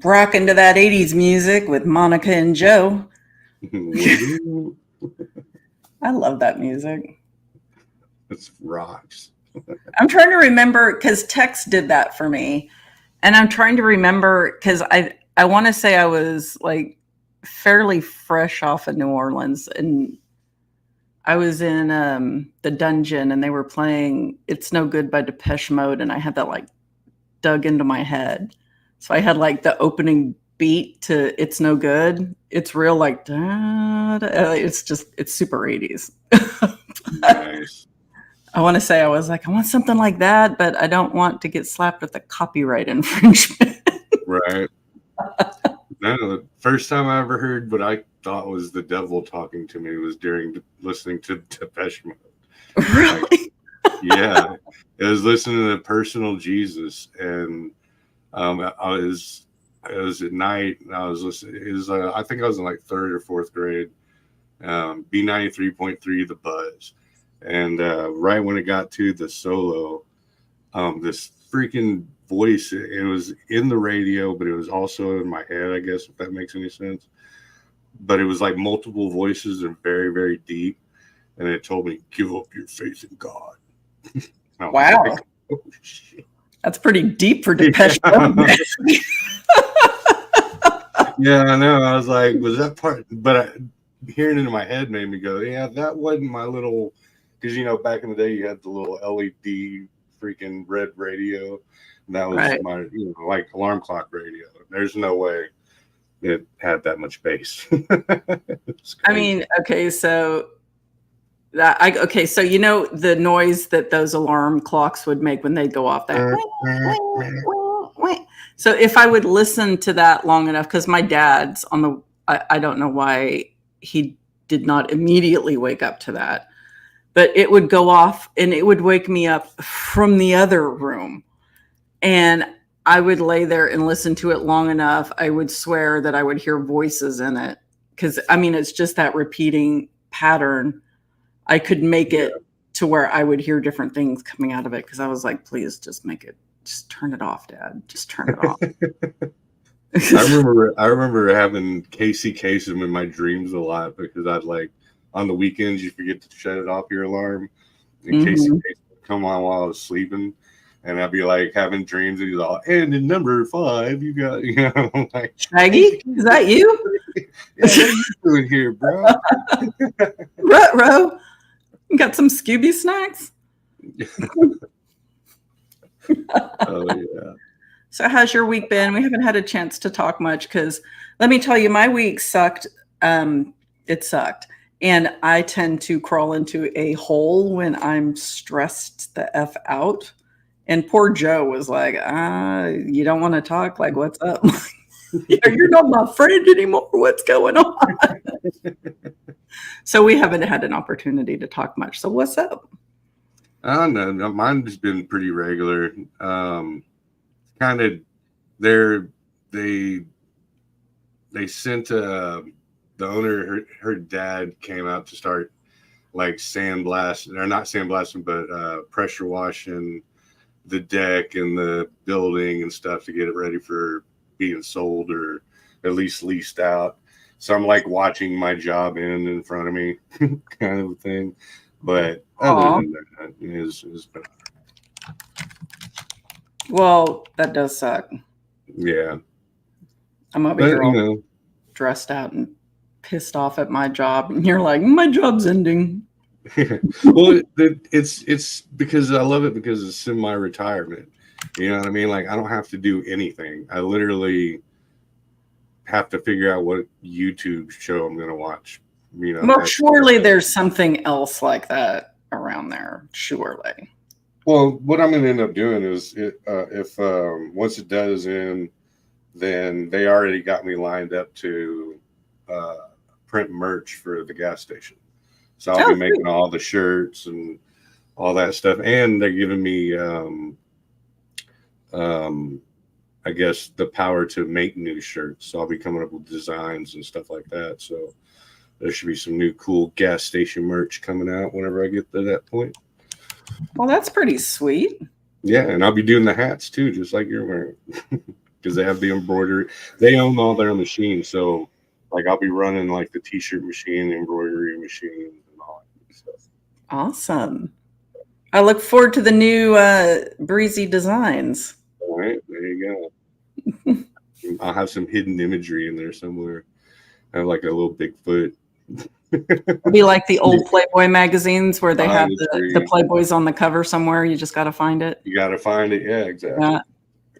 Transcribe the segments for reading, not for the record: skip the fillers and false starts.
rocking to that 80s music with Monica and Joe. I love that music. It's rocks. I'm trying to remember because Tex did that for me. And I'm trying to remember because I want to say I was like fairly fresh off of New Orleans, and I was in the dungeon and they were playing It's No Good by Depeche Mode, and I had that like dug into my head. So I had like the opening beat to It's No Good. It's real like, da, da, it's super 80s. Nice. I want to say I was like, I want something like that, but I don't want to get slapped with a copyright infringement. Right. No, the first time I ever heard what I thought was the devil talking to me was during listening to Depeche Mode. Really? Like, yeah. It was listening to Personal Jesus, and it was at night, and I was listening. It was, I think I was in like third or fourth grade. B93.3 The Buzz. And right when it got to the solo, this freaking voice, it was in the radio, but it was also in my head, I guess, if that makes any sense. But it was like multiple voices and very, very deep. And it told me, give up your faith in God. Wow. Like, oh, shit. That's pretty deep for Depeche Mode. Yeah, I know. I was like, was that part? But hearing it in my head made me go, yeah, that wasn't my little, because, you know, back in the day, you had the little LED freaking red radio. And that was right. My, you know, like alarm clock radio. There's no way it had that much bass. I mean, okay, so so you know the noise that those alarm clocks would make when they go off, that so if I would listen to that long enough, because my dad's on the I don't know why he did not immediately wake up to that, but it would go off and it would wake me up from the other room, and I would lay there and listen to it long enough. I would swear that I would hear voices in it, because I mean it's just that repeating pattern. I could make it to where I would hear different things coming out of it, because I was like, please just turn it off, Dad. Just turn it off. I remember having Casey Kasem in my dreams a lot, because I'd like on the weekends you forget to shut it off your alarm, and Casey Kasem would come on while I was sleeping, and I'd be like having dreams, and he's all, and in number 5 you got, you know, like, Shaggy, is that you? Yeah, what are you doing here, bro? Ruh-roh. You got some Scooby snacks? Oh, yeah. So how's your week been? We haven't had a chance to talk much, because let me tell you, my week sucked. It sucked. And I tend to crawl into a hole when I'm stressed the F out. And poor Joe was like, you don't want to talk? Like, what's up? You're not my friend anymore. What's going on? So we haven't had an opportunity to talk much. So what's up? I don't know. Mine's been pretty regular. Kind of, they sent the owner, her dad came out to start like sandblasting, or not sandblasting, but pressure washing the deck and the building and stuff to get it ready for being sold, or at least leased out. So I'm like watching my job end in front of me, kind of a thing. But other than that, it's been. Well, that does suck. Yeah. I'm over here all dressed out and pissed off at my job, and you're like, my job's ending. Well, it's because I love it, because it's semi-retirement. You know what I mean? Like, I don't have to do anything. I literally have to figure out what YouTube show I'm going to watch. You know, well, surely there's something else like that around there. Surely. Well, what I'm going to end up doing is, if once it does end, then they already got me lined up to print merch for the gas station. So I'll be making all the shirts and all that stuff, and they're giving me, I guess, the power to make new shirts. So I'll be coming up with designs and stuff like that. So there should be some new cool gas station merch coming out whenever I get to that point. Well, that's pretty sweet. Yeah, and I'll be doing the hats too, just like you're wearing. because they have the embroidery. They own all their machines, so like I'll be running like the t-shirt machine, the embroidery machine, and all that stuff. Awesome. I look forward to the new breezy designs. All right, there you go. I'll have some hidden imagery in there somewhere. I have like a little Bigfoot. It'll be like the old Playboy magazines where they have the the Playboys on the cover somewhere. You just got to find it. You got to find it. Yeah, exactly. Yeah,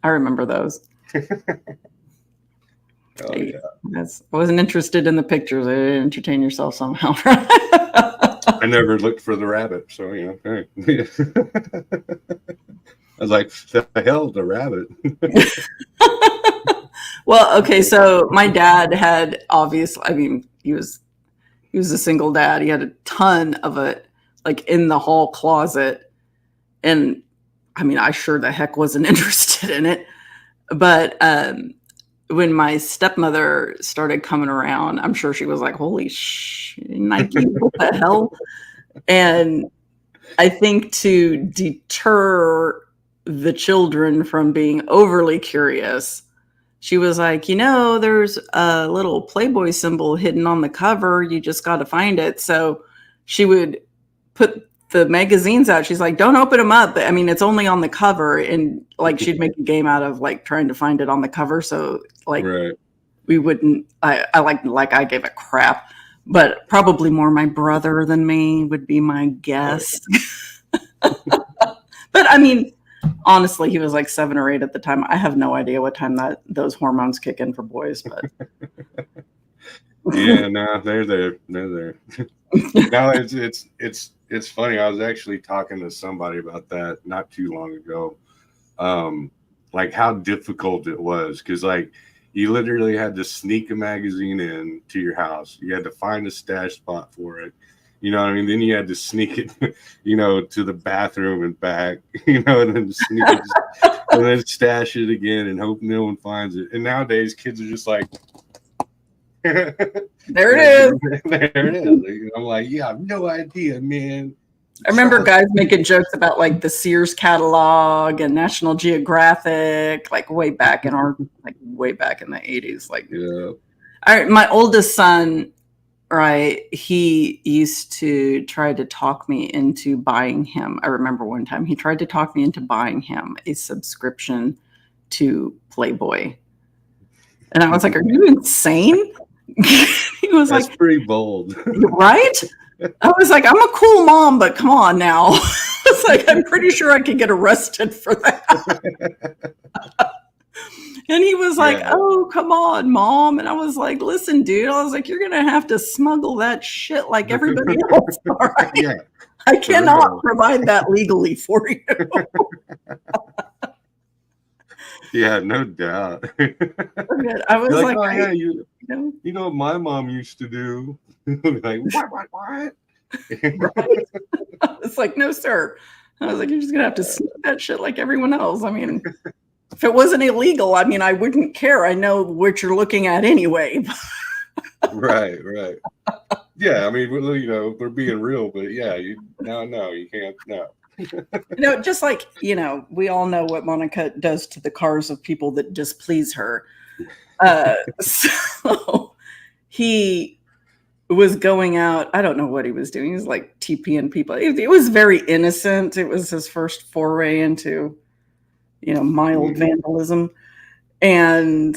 I remember those. Oh, yeah. I wasn't interested in the pictures. Entertain yourself somehow. I never looked for the rabbit, so you know. Hey. I was like, the hell, the rabbit. Well, okay, so my dad had obviously, I mean, he was a single dad. He had a ton of it, like in the hall closet, and I mean, I sure the heck wasn't interested in it. But when my stepmother started coming around, I'm sure she was like, "Holy Nike, what the hell?" And I think to deter the children from being overly curious, she was like, there's a little Playboy symbol hidden on the cover. You just got to find it. So she would put the magazines out. She's like, don't open them up. I mean, it's only on the cover. And like, she'd make a game out of like trying to find it on the cover. So like, right. We wouldn't, I gave a crap, but probably more my brother than me would be my guess. But I mean, honestly, he was like 7 or 8 at the time. I have no idea what time those hormones kick in for boys, but yeah, no, they're there. No, it's funny. I was actually talking to somebody about that not too long ago. Like how difficult it was, because like you literally had to sneak a magazine in to your house. You had to find a stash spot for it. You know what I mean? Then you had to sneak it, to the bathroom and back, and then sneak it, and then stash it again and hope no one finds it. And nowadays, kids are just like, there it is. There it is. I'm like, yeah, I have no idea, man. I remember guys making jokes about like the Sears catalog and National Geographic, like way back in the 80s. Like, yeah. My oldest son, right, he used to try to talk me into buying him. I remember one time he tried to talk me into buying him a subscription to Playboy. And I was like, are you insane? He was That's pretty bold. Right? I was like, I'm a cool mom, but come on now. It's like, I'm pretty sure I could get arrested for that. And he was like, oh, come on, Mom. And I was like, listen, dude. I was like, you're going to have to smuggle that shit like everybody else. All right? Yeah, I cannot provide that legally for you. Yeah, no doubt. I was like, oh, yeah, you know what my mom used to do? Like, what? Right? It's like, no, sir. I was like, you're just going to have to sneak that shit like everyone else. I mean, if it wasn't illegal, I mean, I wouldn't care. I know what you're looking at anyway. Right. Yeah, I mean, we're being real, but yeah, you can't, no. Just like, we all know what Monica does to the cars of people that displease her. So he was going out. I don't know what he was doing. He was like TPing people. It was very innocent. It was his first foray into, mild vandalism. And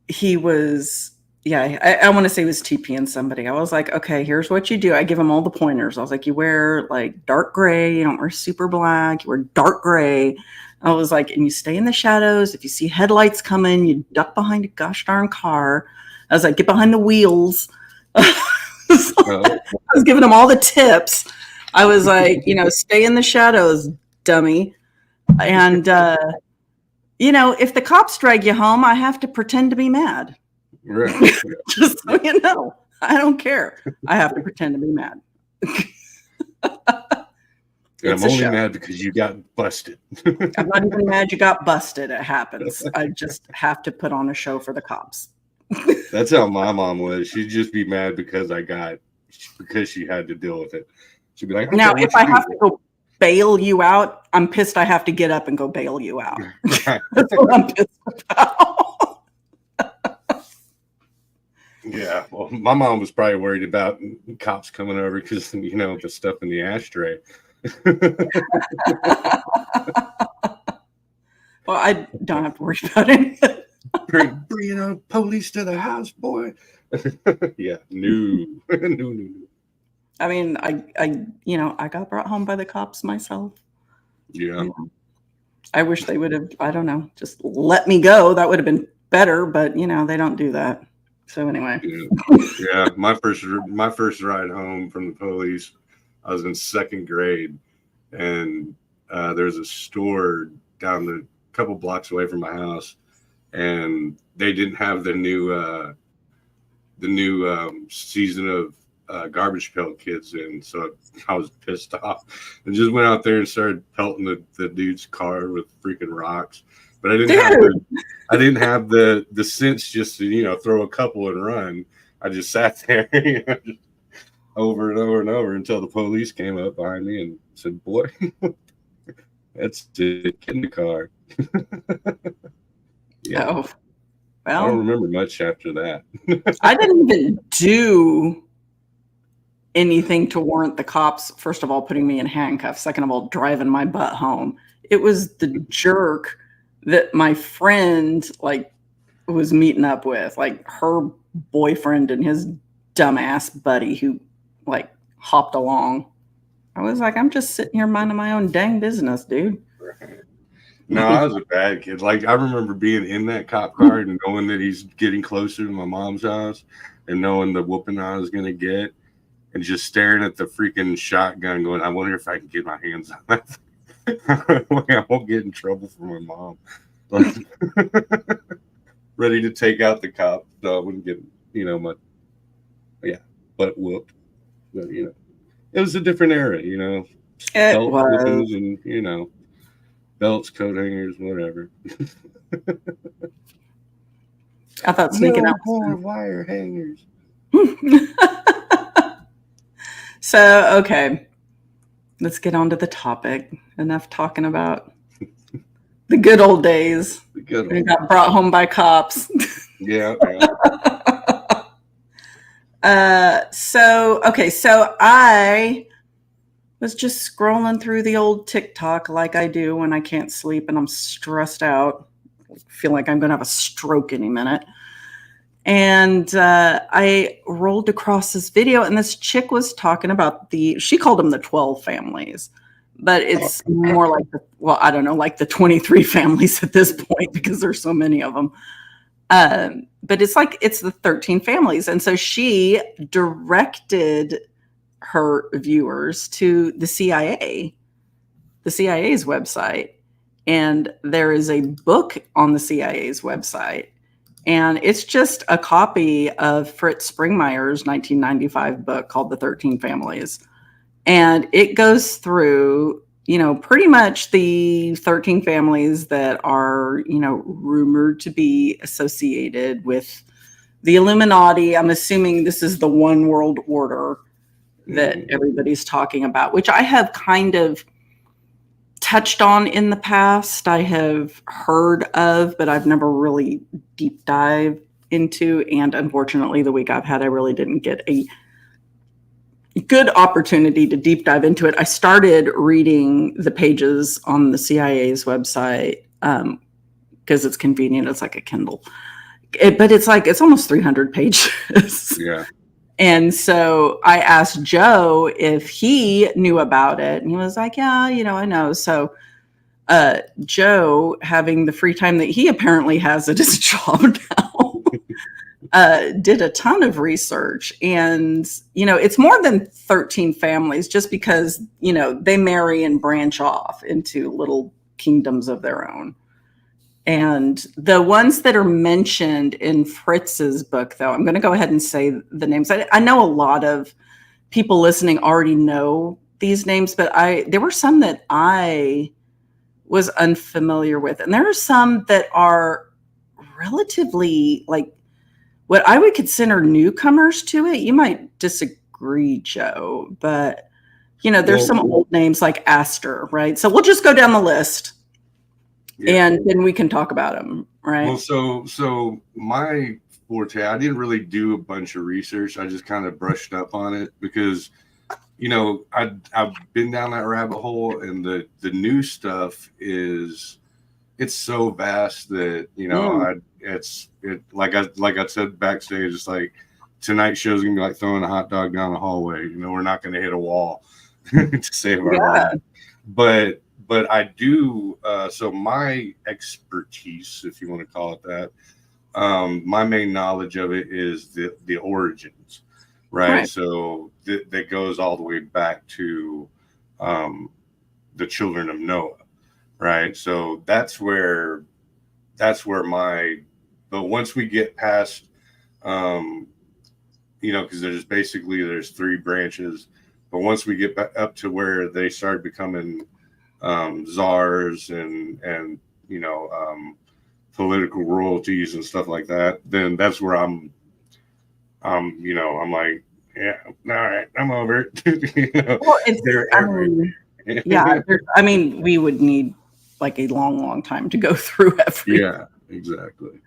he was, I want to say he was TPing somebody. I was like, okay, here's what you do. I give him all the pointers. I was like, you wear like dark gray. You don't wear super black. You wear dark gray. I was like, and you stay in the shadows. If you see headlights coming, you duck behind a gosh darn car. I was like, get behind the wheels. I was giving him all the tips. I was like, stay in the shadows, dummy. And, if the cops drag you home, I have to pretend to be mad. Right. Just so you know, I don't care. I have to pretend to be mad. I'm only mad because you got busted. I'm not even mad you got busted. It happens. I just have to put on a show for the cops. That's how my mom was. She'd just be mad because she had to deal with it. She'd be like, now if I have to go bail you out, I'm pissed I have to get up and go bail you out. Right. That's what I'm pissed about. Yeah, well, my mom was probably worried about cops coming over because, the stuff in the ashtray. Well, I don't have to worry about it. Bring police to the house, boy. Yeah, no. I mean, I got brought home by the cops myself. Yeah. I wish they would have, I don't know, just let me go. That would have been better, but they don't do that. So anyway. Yeah. My first ride home from the police, I was in second grade, and there's a store down the couple blocks away from my house, and they didn't have the new season of Garbage Pail Kids in, so I was pissed off and just went out there and started pelting the dude's car with freaking rocks. But I didn't have the sense just to throw a couple and run. I just sat there just over and over and over until the police came up behind me and said, "Boy, that's it. Get in the car." Yeah. Oh, well, I don't remember much after that. I didn't even do anything to warrant the cops, first of all, putting me in handcuffs, second of all, driving my butt home. It was the jerk that my friend was meeting up with, her boyfriend and his dumbass buddy who hopped along. I was like, I'm just sitting here minding my own dang business, dude. Right. No, I was a bad kid. I remember being in that cop car and knowing that he's getting closer to my mom's house and knowing the whooping I was going to get and just staring at the freaking shotgun going, I wonder if I can get my hands on that. I won't get in trouble for my mom. Ready to take out the cop so I wouldn't get, my butt whooped. But, it was a different era, It belt was. whoopings and, belts, coat hangers, whatever. I thought sneaking out. More wire hangers. So, okay, let's get on to the topic. Enough talking about the good old days. The good We old got brought home by cops. Yeah. So I was just scrolling through the old TikTok like I do when I can't sleep and I'm stressed out. I feel like I'm going to have a stroke any minute. And I rolled across this video, and this chick was talking about she called them the 12 families, but it's more like the 23 families at this point because there's so many of them. But it's the 13 families. And so she directed her viewers to the CIA's website. And there is a book on the CIA's website. And it's just a copy of Fritz Springmeier's 1995 book called The 13 Families. And it goes through, pretty much the 13 families that are, rumored to be associated with the Illuminati. I'm assuming this is the one world order that everybody's talking about, which I have kind of touched on in the past. I have heard of, but I've never really deep dived into. And unfortunately, the week I've had, I really didn't get a good opportunity to deep dive into it. I started reading the pages on the CIA's website because it's convenient. It's like a Kindle, but it's almost 300 pages. Yeah. And so I asked Joe if he knew about it, and he was like, yeah, I know. So Joe, having the free time that he apparently has at his job now, did a ton of research. And, it's more than 13 families just because, they marry and branch off into little kingdoms of their own. And the ones that are mentioned in Fritz's book, though, I'm going to go ahead and say the names. I know a lot of people listening already know these names, but there were some that I was unfamiliar with. And there are some that are relatively what I would consider newcomers to it. You might disagree, Joe, but there's some old names like Astor, right? So we'll just go down the list, and then we can talk about them, right? Well, so my forte, I didn't really do a bunch of research. I just kind of brushed up on it because, I've been down that rabbit hole, and the new stuff it's so vast that like I said backstage, it's like tonight's show's gonna be like throwing a hot dog down the hallway. We're not gonna hit a wall to save our life. But I do. So my expertise, if you want to call it that, my main knowledge of it is the origins, right? So that goes all the way back to the children of Noah, right? So that's where my. But once we get past, because there's three branches. But once we get back up to where they start becoming czars and political royalties and stuff like that, then that's where I'm like, yeah, all right, I'm over it. Well, we would need like a long time to go through everything. Yeah, exactly.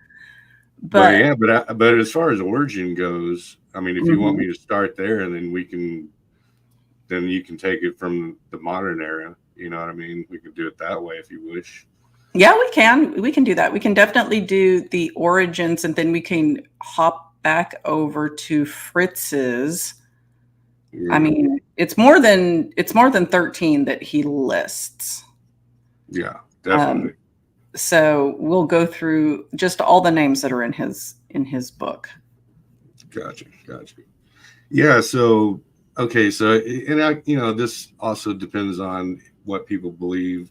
But as far as origin goes, if you want me to start there, and then you can take it from the modern era. You know what I mean? We could do it that way if you wish. Yeah, we can do that. We can definitely do the origins, and then we can hop back over to Fritz's. Yeah. It's more than 13 that he lists. Yeah, definitely. So we'll go through just all the names that are in his book. Gotcha. Yeah. So okay. So this also depends on what people believe.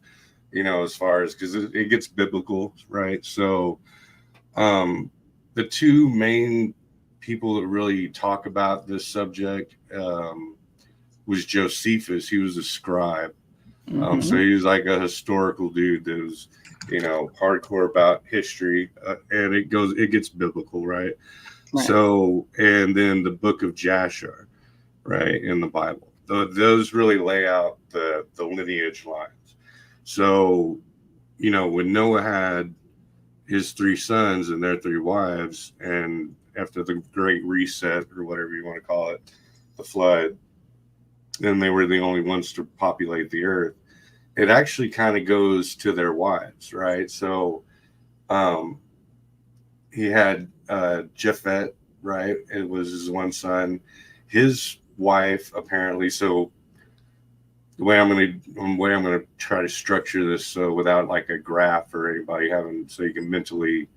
As far as, because it gets biblical, right? So, the two main people that really talk about this subject was Josephus. He was a scribe. So he was like a historical dude that was, hardcore about history, and it gets biblical, right? So, and then the book of Jasher, right, in the Bible. Those really lay out the lineage lines. So, when Noah had his three sons and their three wives, and after the Great Reset, or whatever you want to call it, the flood, then they were the only ones to populate the earth. It actually kind of goes to their wives, right? So he had Japhet, right? It was his one son. His wife, apparently, so the way I'm gonna try to structure this, so without like a graph or anybody having, so you can mentally.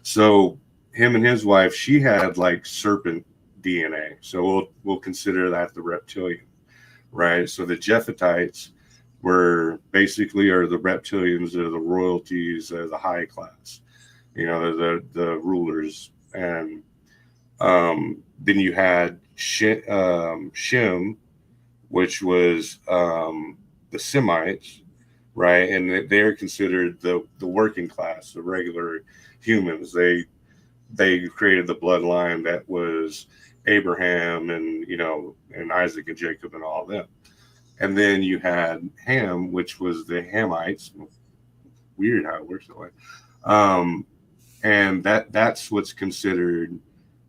So him and his wife, she had like serpent DNA. So we'll consider that the reptilian, right? So the Japhetites are the reptilians, they're the royalties, they're the high class, they're the rulers. And then you had Shem, which was the Semites, right? And they're considered the working class, the regular humans. They created the bloodline that was Abraham and Isaac and Jacob and all of them. And then you had Ham, which was the Hamites. Weird how it works that way. And that's what's considered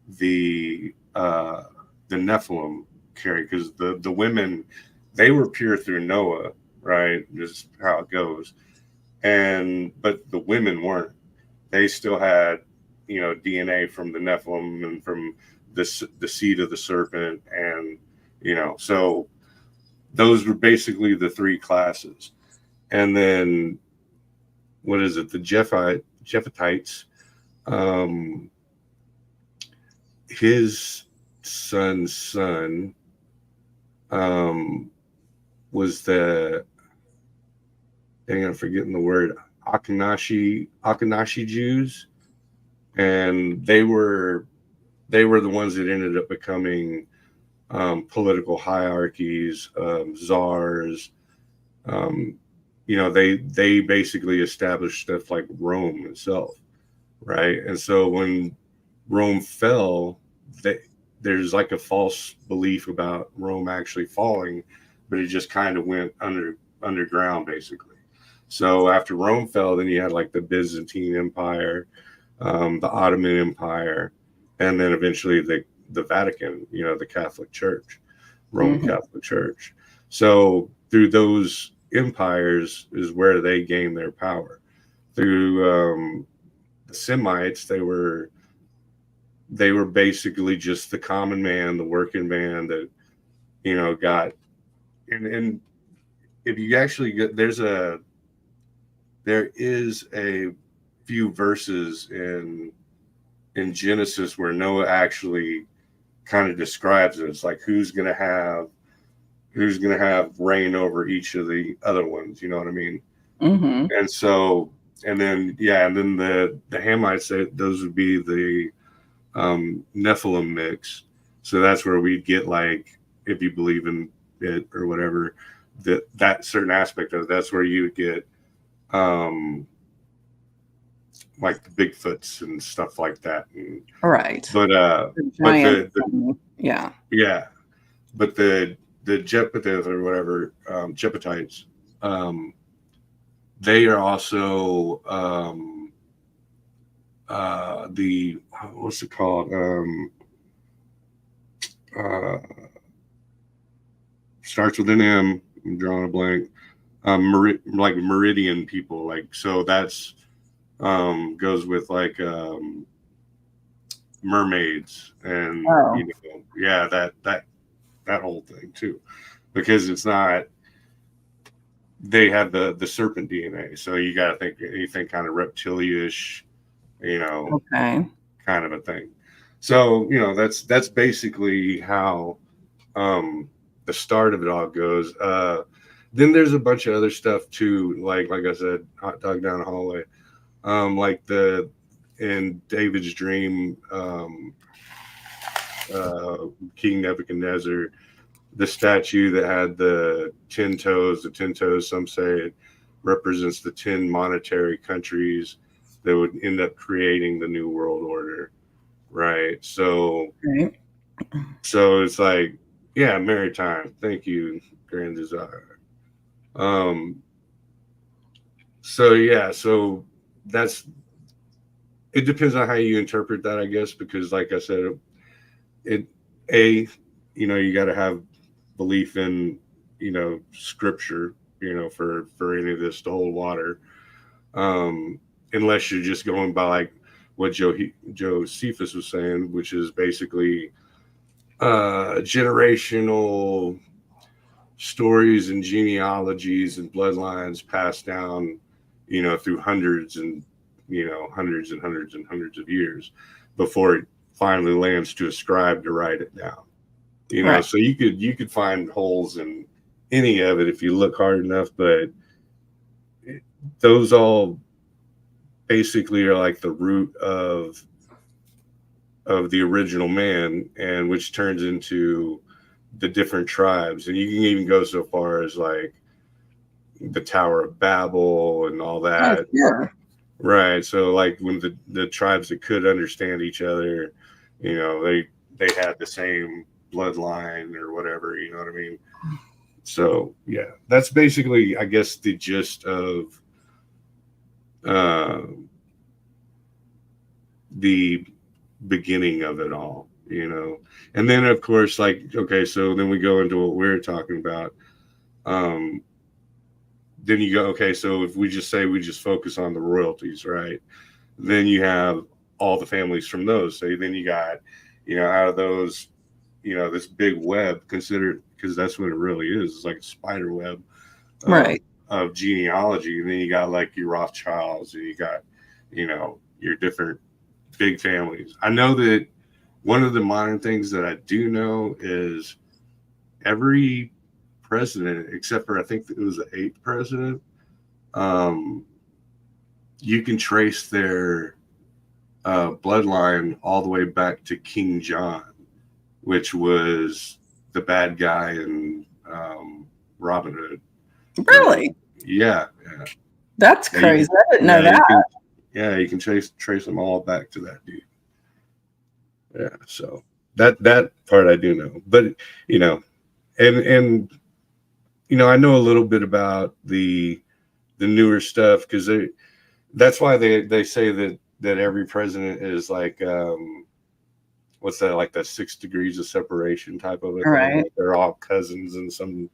the Nephilim carry, because the women, they were pure through Noah, right? Just how it goes. But the women weren't. They still had DNA from the Nephilim and from the seed of the serpent, and so those were basically the three classes. And then what is it? The Japhetites, his son's son was the, dang, I'm forgetting the word, Akhenashi Jews, and they were the ones that ended up becoming political hierarchies, czars. They basically established stuff like Rome itself, right? And so when Rome fell, there's like a false belief about Rome actually falling, but it just kind of went underground basically. So after Rome fell, then you had like the Byzantine Empire, the Ottoman Empire, and then eventually the Vatican, the Catholic Church, Roman Catholic Church. So through those empires is where they gained their power. Through the Semites, they were basically just the common man, the working man that got and if you actually get there is a few verses in Genesis where Noah actually kind of describes it. It's like who's gonna have reign over each of the other ones, you know what I mean? And so and then the Hamites say those would be the Nephilim mix. So that's where we'd get, like, if you believe in it or whatever, that certain aspect of it, that's where you would get like the Bigfoots and stuff like that. And, right. But but the Jepetites or whatever, Jepetites, they are also the what's it called? Starts with an M. I'm drawing a blank. Like Meridian people, like, so that's goes with like mermaids and that whole thing too, because it's not. They have the serpent DNA, so you got to think anything kind of reptilian-ish, kind of a thing. So that's basically how the start of it all goes. Then there's a bunch of other stuff too, like I said, hot dog down the hallway, like in David's dream, King Nebuchadnezzar, the statue that had the 10 toes. The 10 toes, some say it represents the 10 monetary countries that would end up creating the New World Order, right? So it's like, maritime. Thank you, Grand Desire. So that's, it depends on how you interpret that, I guess, because like I said, you got to have belief in, scripture, for any of this to hold water. Unless you're just going by like what Josephus was saying, which is basically generational stories and genealogies and bloodlines passed down, through hundreds and hundreds of years before it finally lands to a scribe to write it down. Right. So you could find holes in any of it if you look hard enough, but those all basically are like the root of the original man, and which turns into the different tribes. And you can even go so far as like the Tower of Babel and all that. Right. So like when the tribes that could understand each other, they had the same bloodline or whatever, you know what I mean? So that's basically, I guess, the gist of the beginning of it all, and then of course, like, okay, so then we go into what we're talking about. Then you go, okay, so if we just focus on the royalties, right? Then you have all the families from those. So then you got, out of those, this big web, considered, because that's what it really is. It's like a spider web, right, of genealogy. And then you got like your Rothschilds, and you got, your different big families. I know that one of the modern things that I do know is every president, except for I think it was the 8th president, you can trace their bloodline all the way back to King John, which was the bad guy in Robin Hood. Really? Yeah. That's crazy. I didn't know that. You can trace them all back to that dude. Yeah, so that part I do know. But and I know a little bit about the newer stuff, because that's why they say that every president is like, what's that, like the 6 degrees of separation type of a thing. Right. Like they're all cousins in some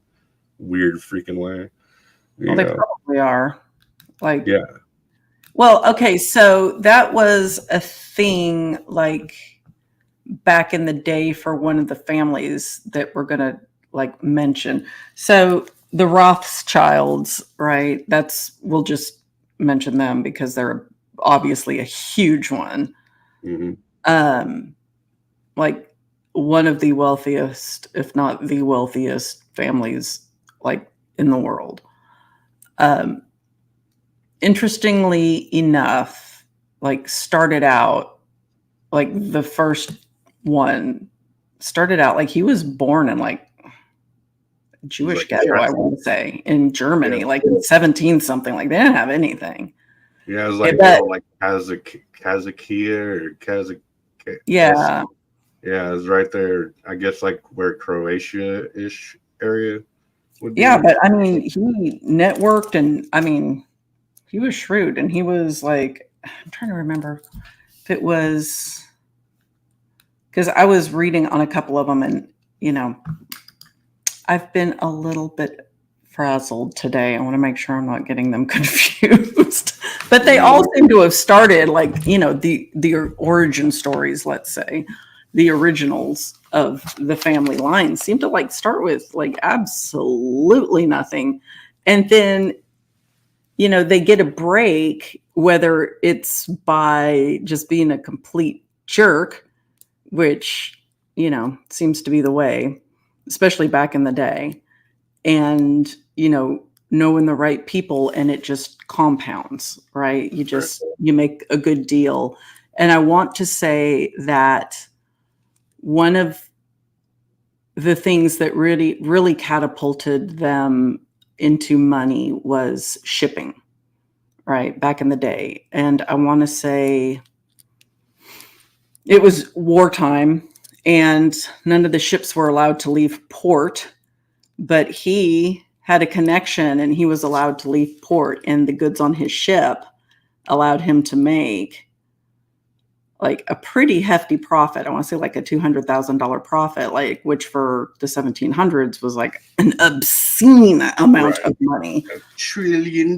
weird freaking way. Well, they probably are. Like, yeah. Well, okay, so that was a thing like back in the day for one of the families that we're gonna like mention. So the Rothschilds, right? We'll just mention them because they're obviously a huge one. Mm-hmm. Like one of the wealthiest, if not the wealthiest families like in the world. Interestingly enough, like started out like the first one started out like he was born in like Jewish like ghetto, I want to say, in Germany, like in 17 something. Like they didn't have anything. Yeah, it was like Kazakia or Kazakh. Yeah. Yeah, it was right there. I guess like where Croatia-ish area would be. Yeah, but I mean, he networked, and I mean, he was shrewd, and he was like, I'm trying to remember if it was because I was reading on a couple of them, and I've been a little bit frazzled today. I want to make sure I'm not getting them confused. But they all seem to have started like, the origin stories, let's say, the originals of the family line seem to like start with like absolutely nothing. And then, they get a break, whether it's by just being a complete jerk, which, seems to be the way, especially back in the day, and knowing the right people, and it just compounds, right? You make a good deal. And I want to say that one of the things that really catapulted them into money was shipping, right, back in the day. And I want to say it was wartime, and none of the ships were allowed to leave port, but he had a connection and he was allowed to leave port, and the goods on his ship allowed him to make like a pretty hefty profit. I want to say like a $200,000 profit, like, which for the 1700s was like an obscene amount of money. $1 trillion.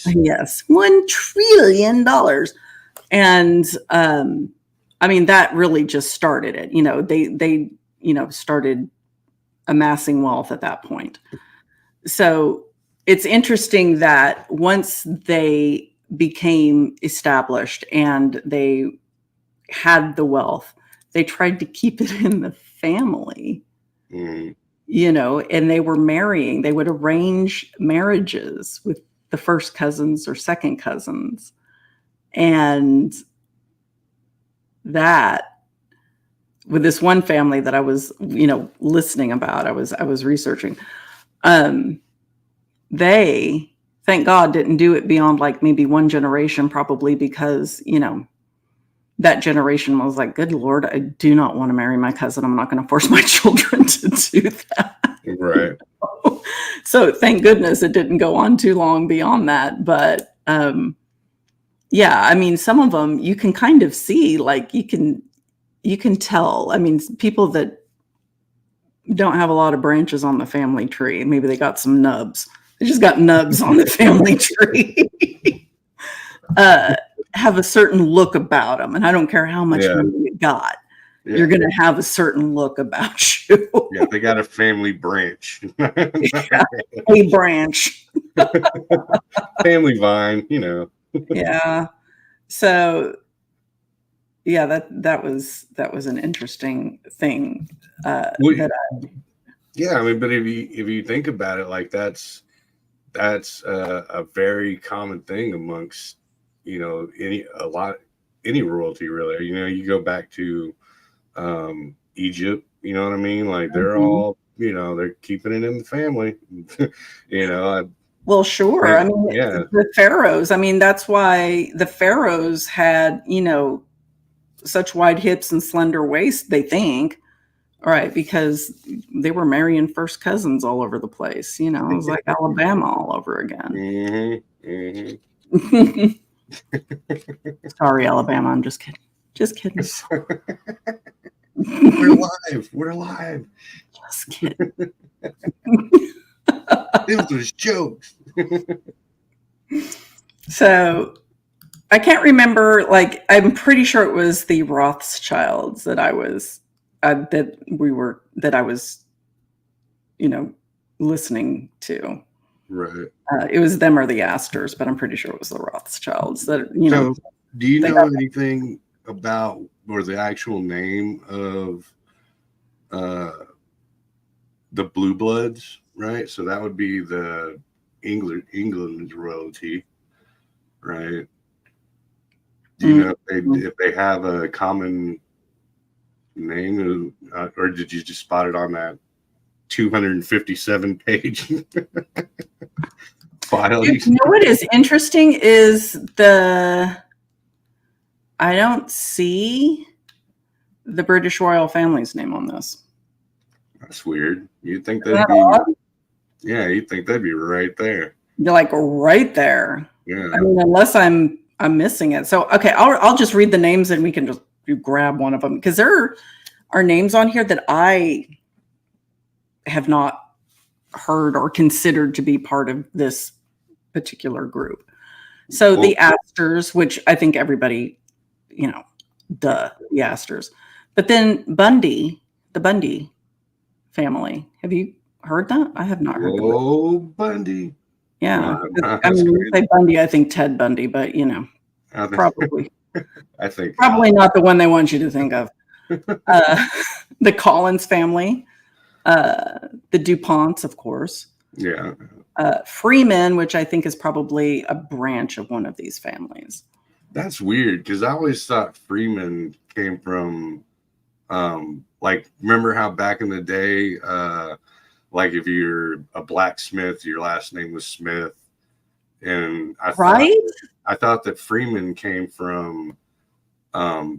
Yes, $1 trillion. And I mean, that really just started it. They started amassing wealth at that point. So it's interesting that once they became established and they had the wealth, they tried to keep it in the family, and they were marrying. They would arrange marriages with the first cousins or second cousins. And that, with this one family that I was, listening about, I was researching, they, thank God, didn't do it beyond like maybe one generation, probably because, that generation was like, good Lord, I do not want to marry my cousin. I'm not going to force my children to do that. Right. So thank goodness it didn't go on too long beyond that. But yeah, I mean, some of them you can kind of see, like you can tell. I mean, people that don't have a lot of branches on the family tree, maybe they got some nubs. They just got nubs on the family tree. Have a certain look about them, and I don't care how much money you got. Yeah. You're going to have a certain look about you. Yeah, they got a family branch. Yeah, a branch. Family vine, Yeah. So, yeah, that was an interesting thing. Yeah, I mean, but if you think about it, like that's a very common thing amongst any royalty, really. You go back to Egypt, you know what I mean? Like they're all, they're keeping it in the family. Well, sure. I mean, the pharaohs. I mean, that's why the pharaohs had, such wide hips and slender waist, they think, Right, because they were marrying first cousins all over the place. It was like Alabama all over again. Sorry, Alabama. I'm just kidding. Just kidding. We're alive. We're alive. Just kidding. It was jokes. So I can't remember. Like, I'm pretty sure it was the Rothschilds that I was listening to. Right. It was them or the Astors, but I'm pretty sure it was the Rothschilds. That So, do you know anything about or the actual name of the Blue Bloods? Right. So that would be the England's royalty, right? Do you know if they have a common name, or did you just spot it on that 257 page file? You know what is interesting is I don't see the British royal family's name on this. That's weird. You'd think that'd be, you'd think that'd be right there. You're like right there. Yeah. I mean, unless I'm missing it. So, okay, I'll just read the names and we can just grab one of them, because there are names on here that I have not heard or considered to be part of this particular group. So the Astors, which I think everybody, the Astors. But then the Bundy family. Have you heard that? I have not heard that. Oh, Bundy. Yeah. I mean, when you say Bundy, I think Ted Bundy, but probably. I think probably not the one they want you to think of. The Collins family, the DuPonts, of course. Yeah. Freeman, which I think is probably a branch of one of these families. That's weird, because I always thought Freeman came from, remember how back in the day, like if you're a blacksmith, your last name was Smith, and I thought that Freeman came from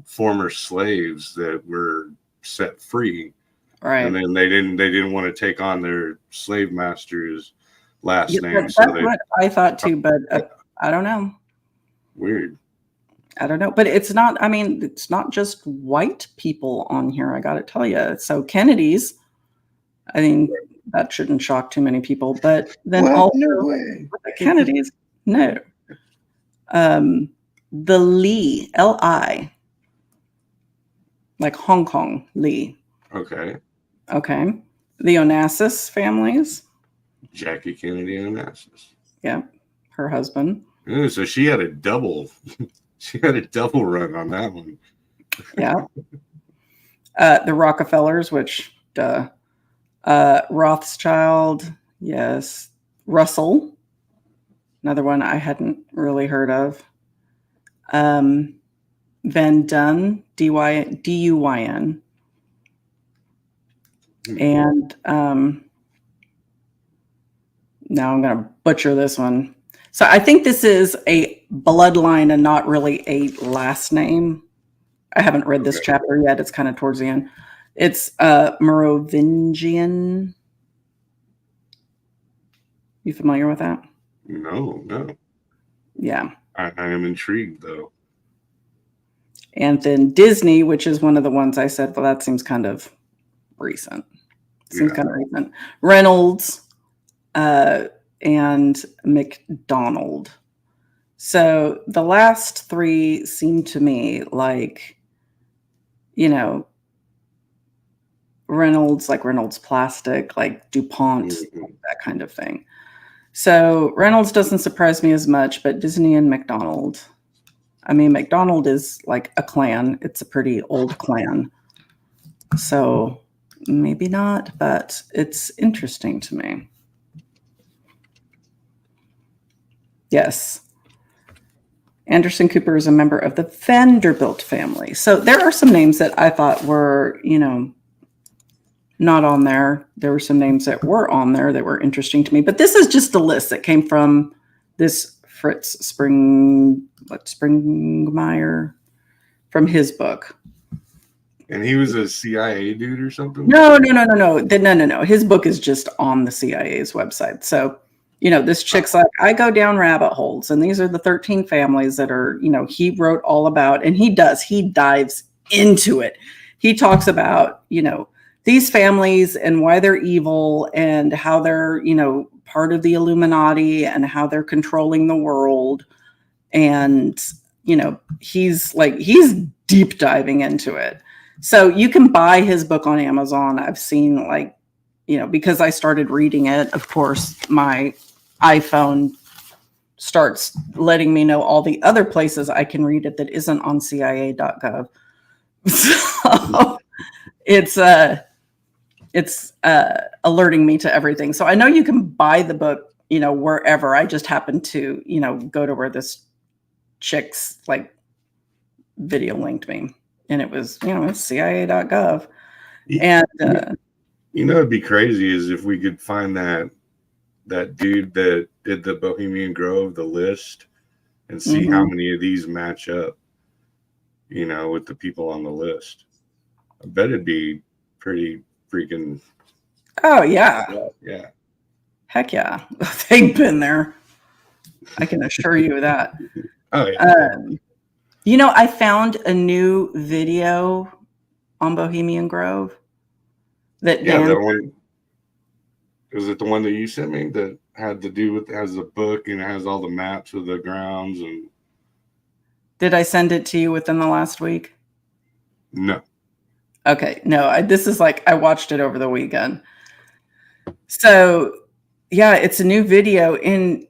former slaves that were set free, right? And then they didn't want to take on their slave master's last name. That's what I thought too, but I don't know. Weird. I don't know, but it's not. I mean, it's not just white people on here. I got to tell you. So Kennedy's, I mean, that shouldn't shock too many people. But then no way. The Kennedys, no. The Lee, L-I, like Hong Kong, Lee. Okay. The Onassis families. Jackie Kennedy Onassis. Yeah, her husband. Ooh, so she had a double. She had a double run on that one. Yeah. The Rockefellers, which Rothschild, yes. Russell, another one I hadn't really heard of. Van Dun, D-U-Y-N. And now I'm going to butcher this one. So I think this is a bloodline and not really a last name. I haven't read this chapter yet. It's kind of towards the end. It's Merovingian. You familiar with that? No. Yeah. I am intrigued, though. And then Disney, which is one of the ones I said, well, that seems kind of recent. Reynolds and McDonald. So the last three seem to me like, Reynolds, like Reynolds Plastic, like DuPont, that kind of thing. So Reynolds doesn't surprise me as much, but Disney and McDonald. I mean, McDonald is like a clan. It's a pretty old clan. So maybe not, but it's interesting to me. Yes. Anderson Cooper is a member of the Vanderbilt family. So there are some names that I thought were, not on there. There were some names that were on there that were interesting to me. But this is just a list that came from this Fritz Springmeyer from his book. And he was a CIA dude or something? No. His book is just on the CIA's website. So, this chick's like, I go down rabbit holes, and these are the 13 families that are, he wrote all about, and he dives into it. He talks about, these families and why they're evil and how they're, part of the Illuminati and how they're controlling the world. And, he's deep diving into it. So you can buy his book on Amazon. I've seen because I started reading it, of course, my iPhone starts letting me know all the other places I can read it that isn't on CIA.gov. So it's alerting me to everything. So I know you can buy the book, wherever. I just happened to, go to where this chick's video linked me. And it was, it's CIA.gov. And it'd be crazy is if we could find that dude that did the Bohemian Grove, the list, and see how many of these match up, with the people on the list. I bet it'd be pretty freaking. Oh, yeah. Yeah. Heck yeah. They've been there. I can assure you of that. Oh, yeah. I found a new video on Bohemian Grove that that one. Is it the one that you sent me that had to do with, has a book and it has all the maps of the grounds? And did I send it to you within the last week? No. Okay. No, this is I watched it over the weekend. So yeah, it's a new video, and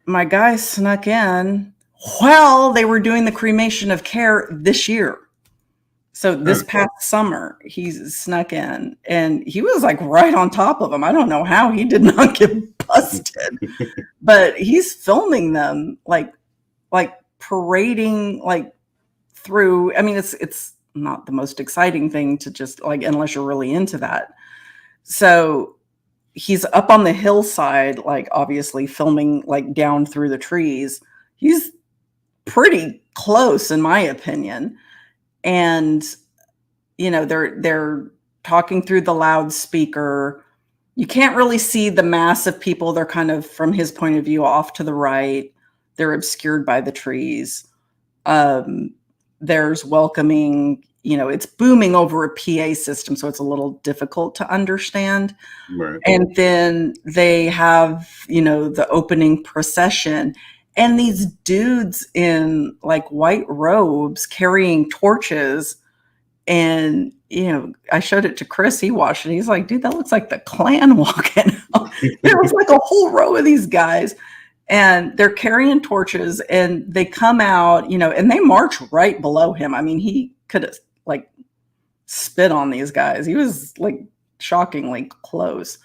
my guy snuck in while they were doing the cremation of care this year. So this past summer, he snuck in, and he was right on top of them. I don't know how he did not get busted, but he's filming them parading through. I mean, it's not the most exciting thing to just unless you're really into that. So he's up on the hillside, obviously filming down through the trees. He's pretty close in my opinion. And, they're talking through the loudspeaker. You can't really see the mass of people. They're kind of, from his point of view, off to the right. They're obscured by the trees. There's welcoming, it's booming over a PA system, so it's a little difficult to understand. Right. And then they have, the opening procession. And these dudes in white robes carrying torches. And, I showed it to Chris. He watched it. He's like, dude, that looks like the Klan walking out. There was a whole row of these guys. And they're carrying torches. And they come out, and they march right below him. I mean, he could have spit on these guys. He was shockingly close.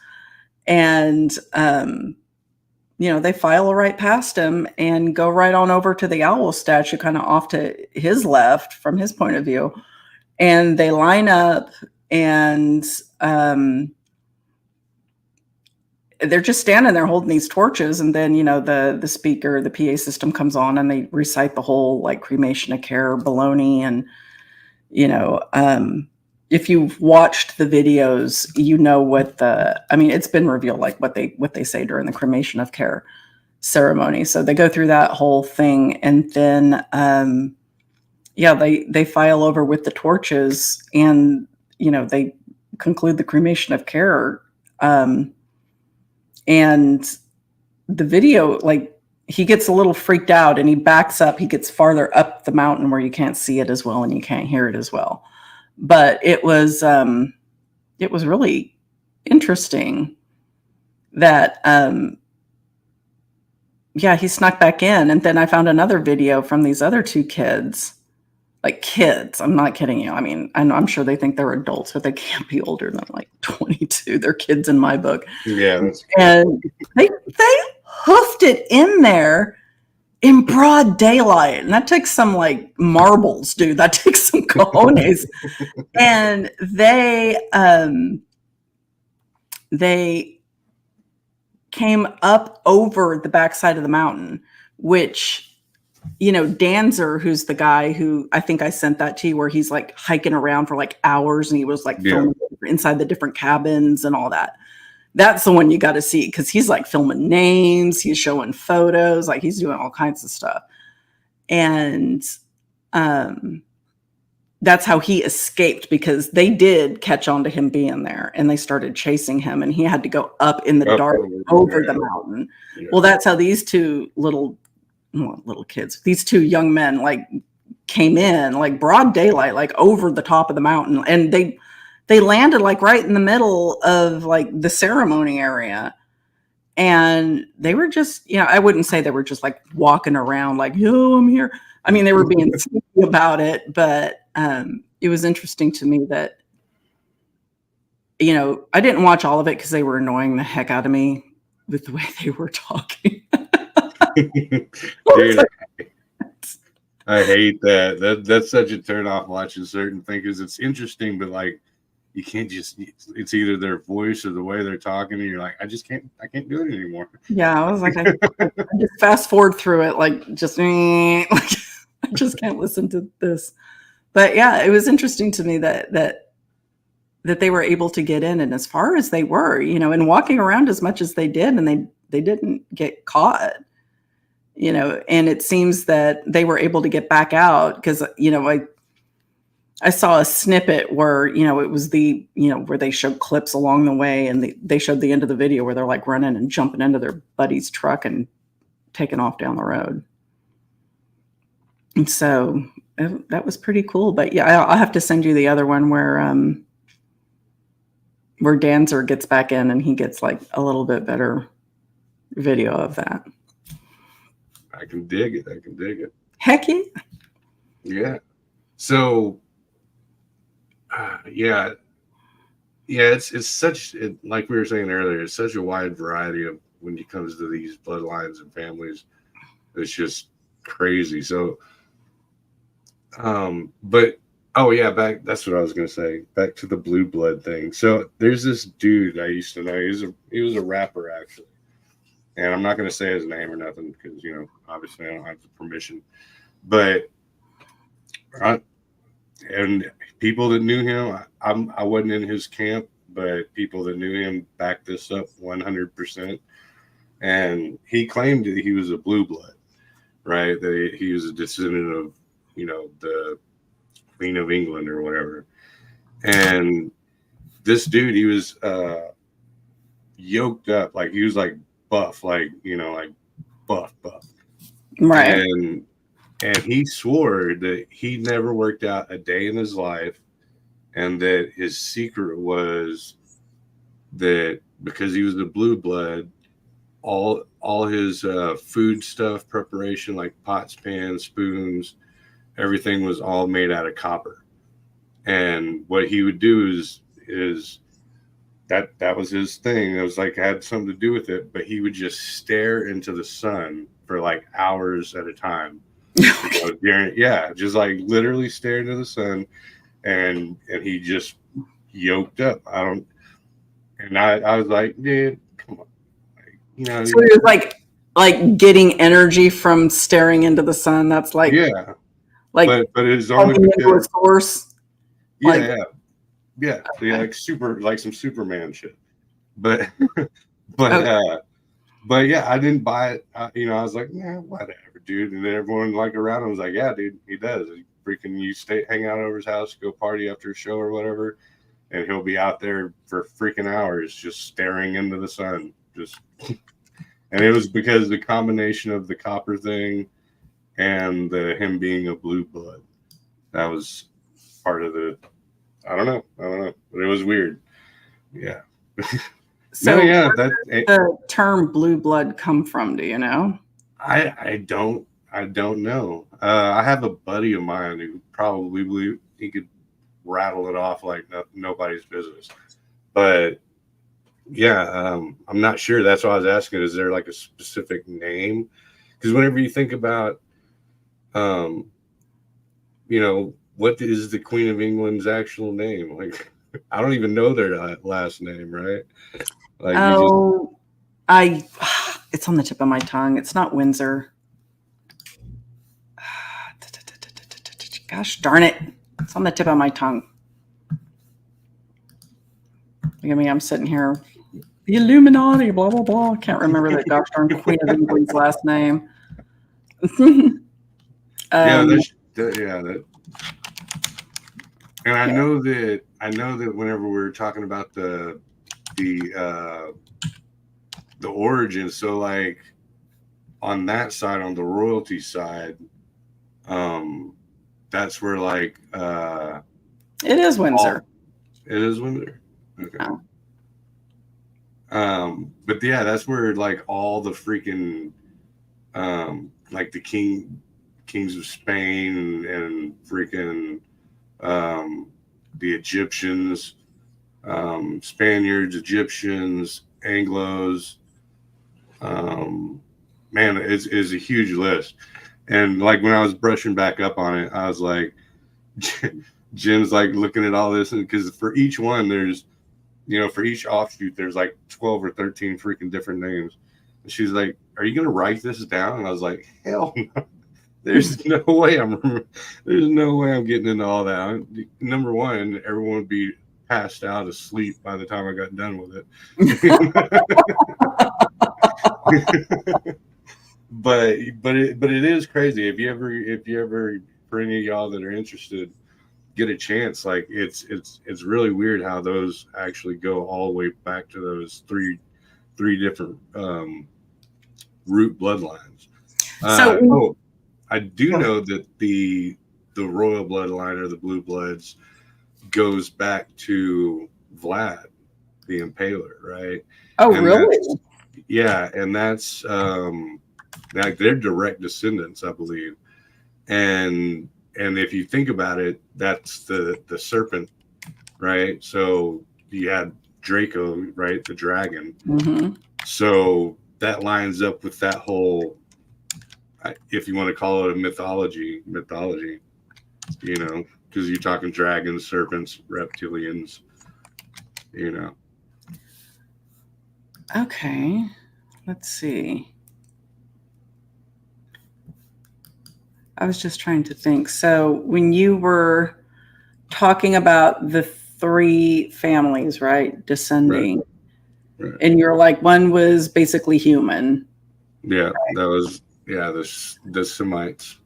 And, they file right past him and go right on over to the owl statue, kind of off to his left from his point of view. And they line up, and they're just standing there holding these torches. And then, the speaker, the PA system comes on, and they recite the whole cremation of care baloney. And, if you've watched the videos, it's been revealed what they say during the cremation of care ceremony. So they go through that whole thing, and then they file over with the torches, and they conclude the cremation of care. And the video, he gets a little freaked out, and he backs up. He gets farther up the mountain where you can't see it as well, and you can't hear it as well. But it was really interesting that, he snuck back in. And then I found another video from these other two kids, kids. I'm not kidding you. I mean, I'm sure they think they're adults, but they can't be older than 22. They're kids in my book. Yeah. And they hoofed it in there in broad daylight. And that takes some marbles, dude. That takes some cojones. And they came up over the backside of the mountain, which Danzer, who's the guy who I think I sent that to you, where he's like hiking around for like hours and he was like filming inside the different cabins and all that. That's the one you got to see, because he's like filming names, he's showing photos, like he's doing all kinds of stuff. And that's how he escaped, because they did catch on to him being there and they started chasing him and he had to go up in the dark over the mountain. Yeah. Well, that's how these two little kids, these two young men, like came in like broad daylight, like over the top of the mountain. And they landed like right in the middle of like the ceremony area. And they were just, I wouldn't say they were just like walking around like, yo, I'm here. I mean, they were being sneaky about it, but it was interesting to me that, I didn't watch all of it because they were annoying the heck out of me with the way they were talking. Dude, I hate that. That's such a turn off watching certain things, because it's interesting, but like you can't just, it's either their voice or the way they're talking, and you're like, I can't do it anymore. Yeah, I was like, I just fast forward through it, like just like, I just can't listen to this. But yeah, it was interesting to me that they were able to get in, and as far as they were, and walking around as much as they did, and they didn't get caught, and it seems that they were able to get back out, because, I saw a snippet where, it was where they showed clips along the way, and they showed the end of the video where they're like running and jumping into their buddy's truck and taking off down the road. And so that was pretty cool. But yeah, I'll have to send you the other one where Danzer gets back in and he gets like a little bit better video of that. I can dig it. Heck yeah. Yeah. So, it's such, like we were saying earlier, it's such a wide variety of when it comes to these bloodlines and families. It's just crazy. So, that's what I was going to say. Back to the blue blood thing. So there's this dude I used to know. He was a rapper, actually. And I'm not going to say his name or nothing because, obviously I don't have the permission. But, and people that knew him, I wasn't in his camp, but people that knew him backed this up 100%. And he claimed that he was a blue blood, right? That he was a descendant of, the Queen of England or whatever. And this dude, he was yoked up, like he was like buff, like like buff, right? And he swore that he never worked out a day in his life, and that his secret was that because he was a blue blood, all his food stuff preparation, like pots, pans, spoons, everything was all made out of copper. And what he would do is that was his thing. It was like had something to do with it, but he would just stare into the sun for like hours at a time. Just like literally stare into the sun, and he just yoked up. I was like, dude, come on. So you're like getting energy from staring into the sun. That's like, yeah. Like, but it's only because, a source. Yeah. Like some Superman shit. But yeah, I didn't buy it. I was like, nah, whatever, dude. And then everyone like around him was like, yeah, dude, he does. Hang out over his house, go party after a show or whatever, and he'll be out there for freaking hours just staring into the sun. And it was because the combination of the copper thing and him being a blue blood. That was part of the, I don't know, but it was weird. Yeah. So where did the term blue blood come from? Do you know? I don't know. I have a buddy of mine who probably believe he could rattle it off like nobody's business. But yeah, I'm not sure. That's why I was asking. Is there like a specific name? Because whenever you think about, what is the Queen of England's actual name? Like, I don't even know their last name, right? Like, it's on the tip of my tongue. It's not Windsor. Gosh darn it. It's on the tip of my tongue. Look at me. I'm sitting here. The Illuminati, blah, blah, blah. Can't remember that gosh darn Queen of England's last name. And I know that whenever we're talking about the origin, so like on that side, on the royalty side, that's where like it is Windsor. It is Windsor. Okay. Oh. But yeah, that's where like all the freaking like the kings of Spain and freaking the Egyptians, Spaniards, Egyptians, Anglos. Man, it's a huge list. And like when I was brushing back up on it, I was like, Jen's like looking at all this, and because for each one, there's, for each offshoot, there's like 12 or 13 freaking different names. And she's like, "Are you gonna write this down?" And I was like, "Hell no. There's no way I'm getting into all that. Number one, everyone would be passed out asleep by the time I got done with it." but it is crazy. If you ever for any of y'all that are interested, get a chance, like it's really weird how those actually go all the way back to those three different root bloodlines. So I do know that the royal bloodline or the blue bloods goes back to Vlad the Impaler, right? Oh, and really? And that's like they're direct descendants, I believe. And if you think about it, that's the serpent, right? So you had Draco, right? The dragon. Mm-hmm. So that lines up with that whole, if you want to call it a mythology, because you're talking dragons, serpents, reptilians, Okay, let's see. I was just trying to think. So when you were talking about the three families, right, descending, right. And you're like, one was basically human. Yeah, right? That was, the Semites.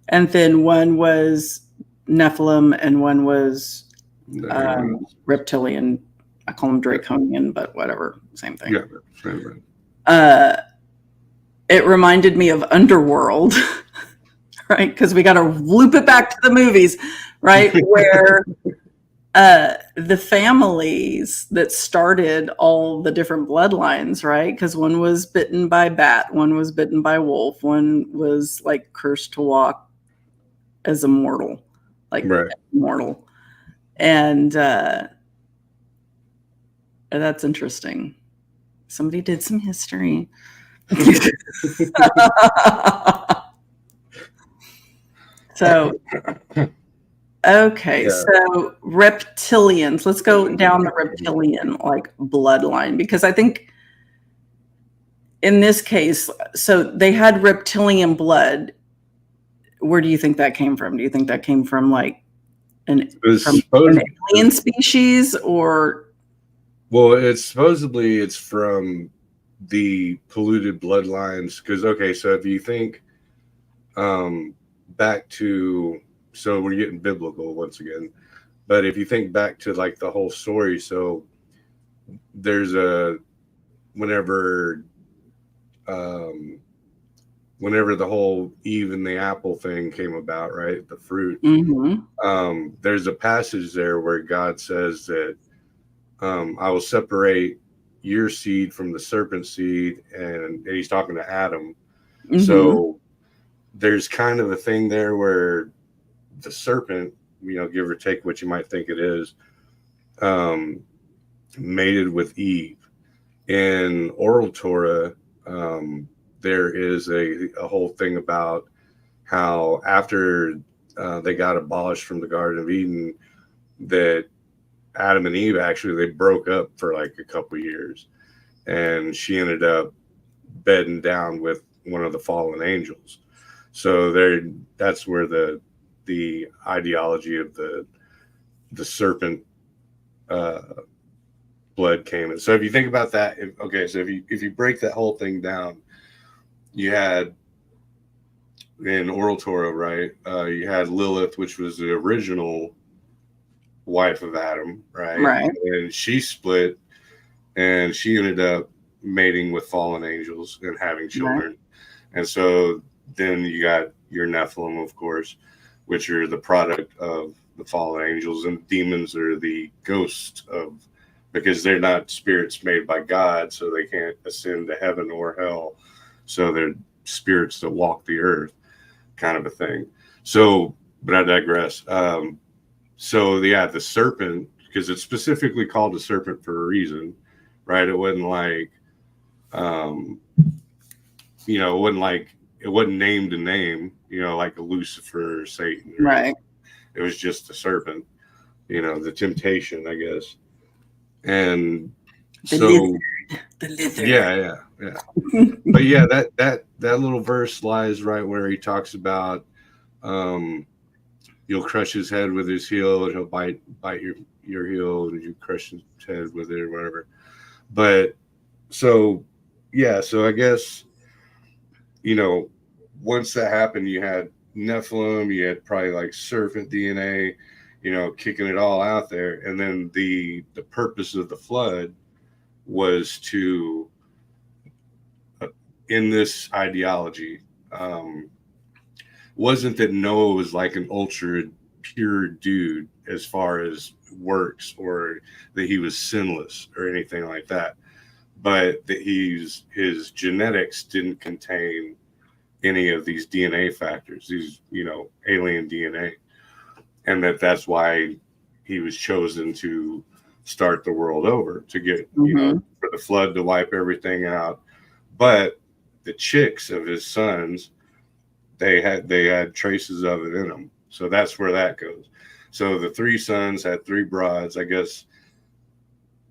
And then one was Nephilim and one was reptilian. I call them draconian, but whatever, same thing. Yeah, same thing. It reminded me of Underworld, right? Because we got to loop it back to the movies, right? Where the families that started all the different bloodlines, right? Because one was bitten by bat, one was bitten by wolf, one was like cursed to walk as immortal, like immortal. And that's interesting. Somebody did some history. So, okay, so reptilians. Let's go down the reptilian like bloodline, because I think in this case, so they had reptilian blood. Where do you think that came from? Do you think that came from like an alien species, or? Well, it's from the polluted bloodlines. Because so if you think back to, so we're getting biblical once again, but if you think back to like the whole story, so there's whenever the whole Eve and the apple thing came about, right, the fruit, there's a passage there where God says that I will separate your seed from the serpent seed, and he's talking to Adam. So there's kind of a thing there where the serpent, give or take what you might think it is, mated with Eve. In Oral Torah, there is a whole thing about how after they got abolished from the Garden of Eden, that Adam and Eve they broke up for like a couple years, and she ended up bedding down with one of the fallen angels. So that's where the the ideology of the serpent blood came in. So if you think about that, so if you break that whole thing down, you had in Oral Torah, right? You had Lilith, which was the original wife of Adam, right? Right. And she split, and she ended up mating with fallen angels and having children. Right. And so then you got your Nephilim, of course, which are the product of the fallen angels, and demons are the ghosts of, because they're not spirits made by God, so they can't ascend to heaven or hell. So they're spirits that walk the earth, kind of a thing. So, but I digress. So yeah, the serpent, because it's specifically called a serpent for a reason, right? It wasn't like, it wasn't named a name, like a Lucifer or Satan. Right. It was just a serpent, the temptation, I guess. And the lizard. Yeah. But yeah, that little verse lies right where he talks about, you'll crush his head with his heel, and he'll bite your heel, and you crush his head with it or whatever. But so I guess, once that happened, you had Nephilim, you had probably like serpent DNA, kicking it all out there. And then the purpose of the flood was to, in this ideology, wasn't that Noah was like an ultra pure dude as far as works, or that he was sinless or anything like that, but that his genetics didn't contain any of these DNA factors, these, alien DNA. And that's why he was chosen to start the world over, to get, for the flood to wipe everything out. But the chicks of his sons, they had traces of it in them. So that's where that goes. So the three sons had three broads. I guess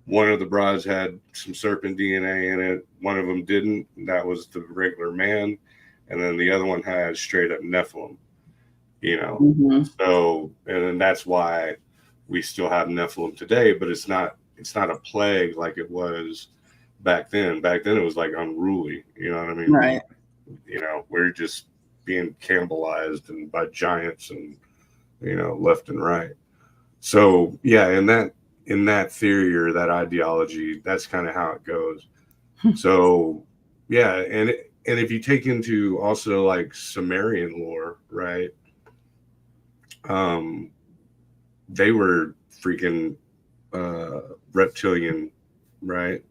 one of the broads had some serpent DNA in it. One of them didn't. That was the regular man. And then the other one had straight up Nephilim, So, and then that's why we still have Nephilim today, but it's not a plague like it was back then. Back then it was like unruly, you know what I mean? Right. We're just being cannibalized and by giants and, left and right. So yeah, in that theory or that ideology, that's kind of how it goes. So yeah, and if you take into also like Sumerian lore, right? They were freaking reptilian, right?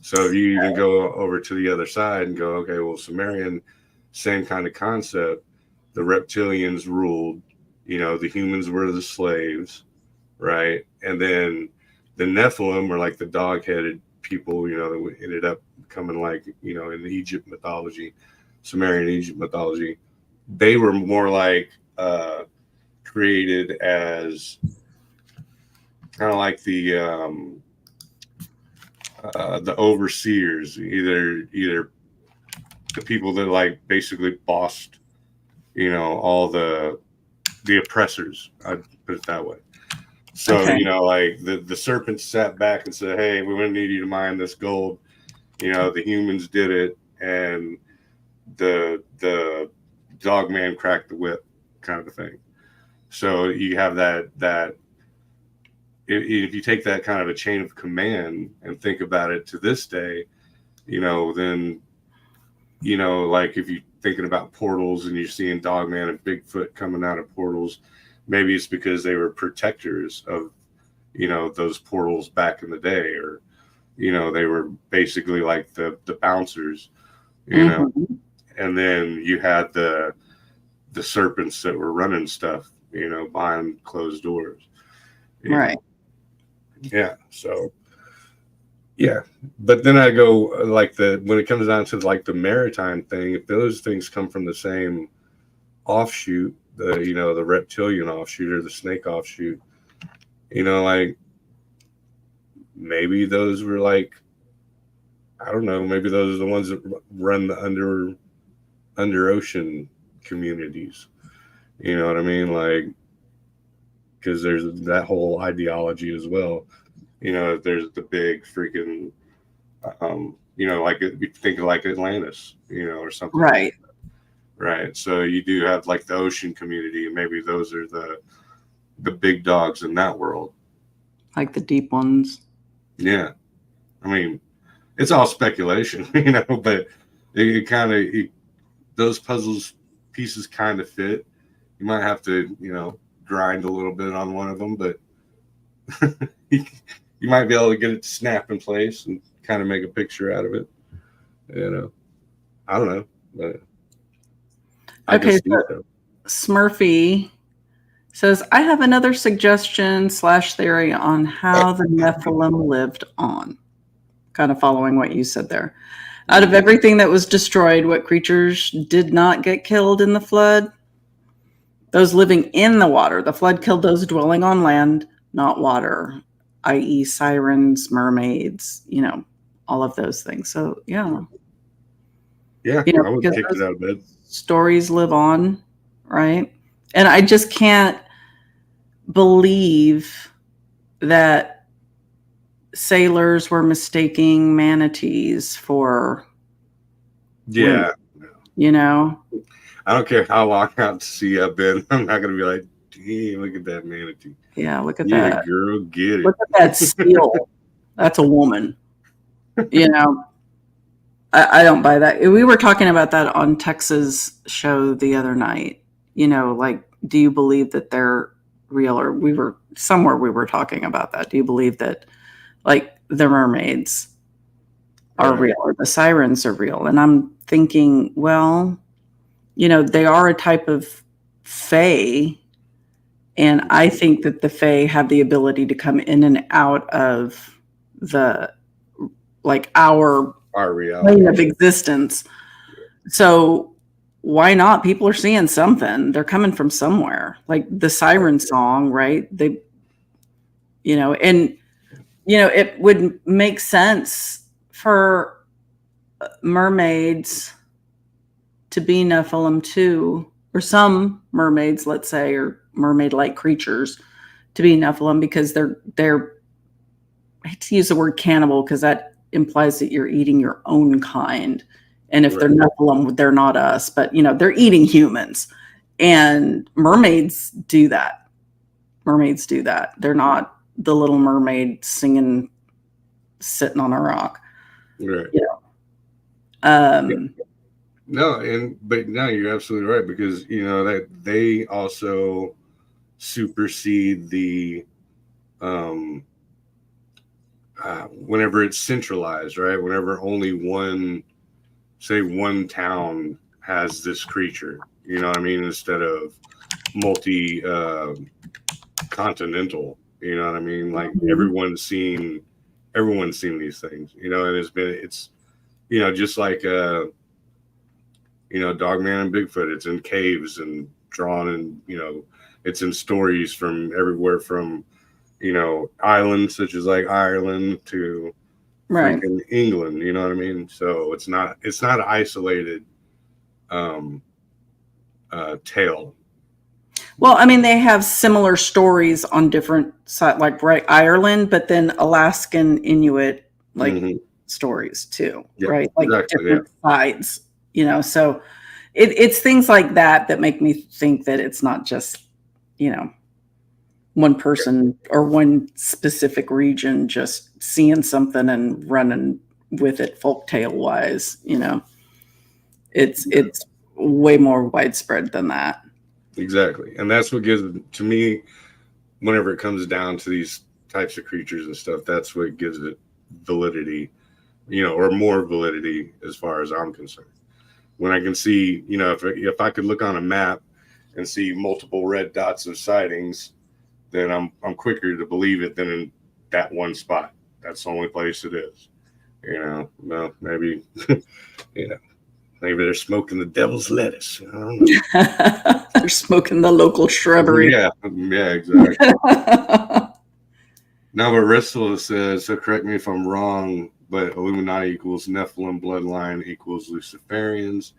So if you even go over to the other side and go, okay, well, Sumerian, same kind of concept. The reptilians ruled, the humans were the slaves, right? And then the Nephilim were like the dog-headed people, that ended up coming like, in the Egypt mythology, Sumerian Egypt mythology. They were more like created as kind of like the overseers, either the people that like basically bossed, all the oppressors. I'd put it that way. So, okay. Like the serpents sat back and said, hey, we're going to need you to mine this gold. The humans did it, and the dog man cracked the whip, kind of a thing. So you have that if you take that kind of a chain of command and think about it to this day, then, like if you're thinking about portals and you're seeing Dogman and Bigfoot coming out of portals, maybe it's because they were protectors of, those portals back in the day, or, they were basically like the bouncers, know, and then you had the serpents that were running stuff, behind closed doors. Right. Yeah. So, yeah. But then I go like when it comes down to like the maritime thing, if those things come from the same offshoot, the reptilian offshoot or the snake offshoot, like maybe those were like, I don't know, maybe those are the ones that run the under ocean communities, You know what I mean? Like, because there's that whole ideology as well. You know, there's the big freaking, you know, like you think of like Atlantis, you know, or something like Right. that. Right. So you do have like the ocean community, and maybe those are the big dogs in that world. Like the deep ones. Yeah. I mean, it's all speculation, you know, but it kind of, those puzzles pieces kind of fit. You might have to, you know, grind a little bit on one of them, but you might be able to get it to snap in place and kind of make a picture out of it. You know, I don't know, but I can Okay, see so that. Smurfy says, I have another suggestion / theory on how the Nephilim lived on. Kind of following what you said there. Out of everything that was destroyed, what creatures did not get killed in the flood? Those living in the water. The flood killed those dwelling on land, not water, i.e., sirens, mermaids, you know, all of those things. So, yeah. Yeah, You know, I would because kick it those out of bed. stories live on, right? And I just can't believe that sailors were mistaking manatees for women, Yeah, you know? I don't care how long out to sea I've been. I'm not gonna be like, damn, look at that manatee. Yeah, look at Yeah, that. girl, get it. Look at that seal. That's a woman. You know, I don't buy that. We were talking about that on Texas show the other night. You know, like, do you believe that they're real? Or we were talking about that. Do you believe that, like, the mermaids are Right. real or the sirens are real? And I'm thinking, well, you know, they are a type of fae. And I think that the fae have the ability to come in and out of the, like, our Our plane of reality. existence. So why not? People are seeing something. They're coming from somewhere. Like the siren song, right? They, you know, and you know, it would make sense for mermaids to be Nephilim too, or some mermaids, let's say, or mermaid-like creatures to be Nephilim because they're I hate to use the word cannibal because that implies that you're eating your own kind. And if they're Right. Nephilim, they're not us, but you know, they're eating humans. And mermaids do that. Mermaids do that. They're not the little mermaid singing, sitting on a rock. Right. You know. No, but no, you're absolutely right because you know that they also supersede the um whenever it's centralized, right? Whenever only one town has this creature, you know what I mean, instead of multi continental, you know what I mean? Like everyone's seen these things, you know, and it's you know, just like you know, Dogman and Bigfoot, it's in caves and drawn and, you know, it's in stories from everywhere from, you know, islands such as like Ireland to right. freaking England, you know what I mean? So it's not an isolated um tale. Well, I mean, they have similar stories on different sides, like right Ireland, but then Alaskan Inuit like Mm-hmm. stories too, Yeah, right? Like exactly. Yeah. different sides, you know. So it's things like that that make me think that it's not just, you know, one person or one specific region just seeing something and running with it folktale wise, you know. It's way more widespread than that. Exactly. And that's what gives to me whenever it comes down to these types of creatures and stuff, that's what gives it validity, you know, or more validity as far as I'm concerned. When I can see, you know, if I could look on a map and see multiple red dots of sightings, then I'm quicker to believe it than in that one spot. That's the only place it is. You know, well, maybe, you know, maybe they're smoking the devil's lettuce. I don't know. They're smoking the local shrubbery. Yeah, exactly. Now, but Rissel says, so correct me if I'm wrong, but Illuminati equals Nephilim, Bloodline equals Luciferians.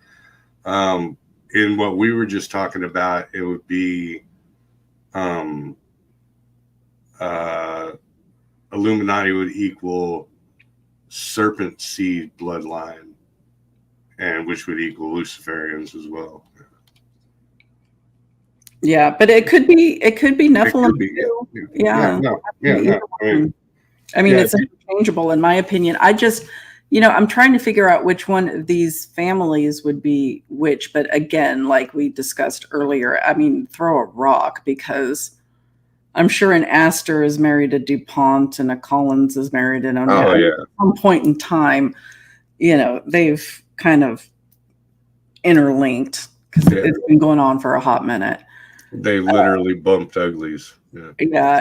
in what we were just talking about, it would be Illuminati would equal serpent seed bloodline, and which would equal Luciferians as well. Yeah, but it could be Nephilim Could be, too. yeah. I mean, it's interchangeable in my opinion. I just, I'm trying to figure out which one of these families would be which. But again, like we discussed earlier, I mean, throw a rock, because I'm sure an Astor is married to DuPont and a Collins is married to At some point in time, they've kind of interlinked, because it's been going on for a hot minute. They literally bumped uglies. Yeah.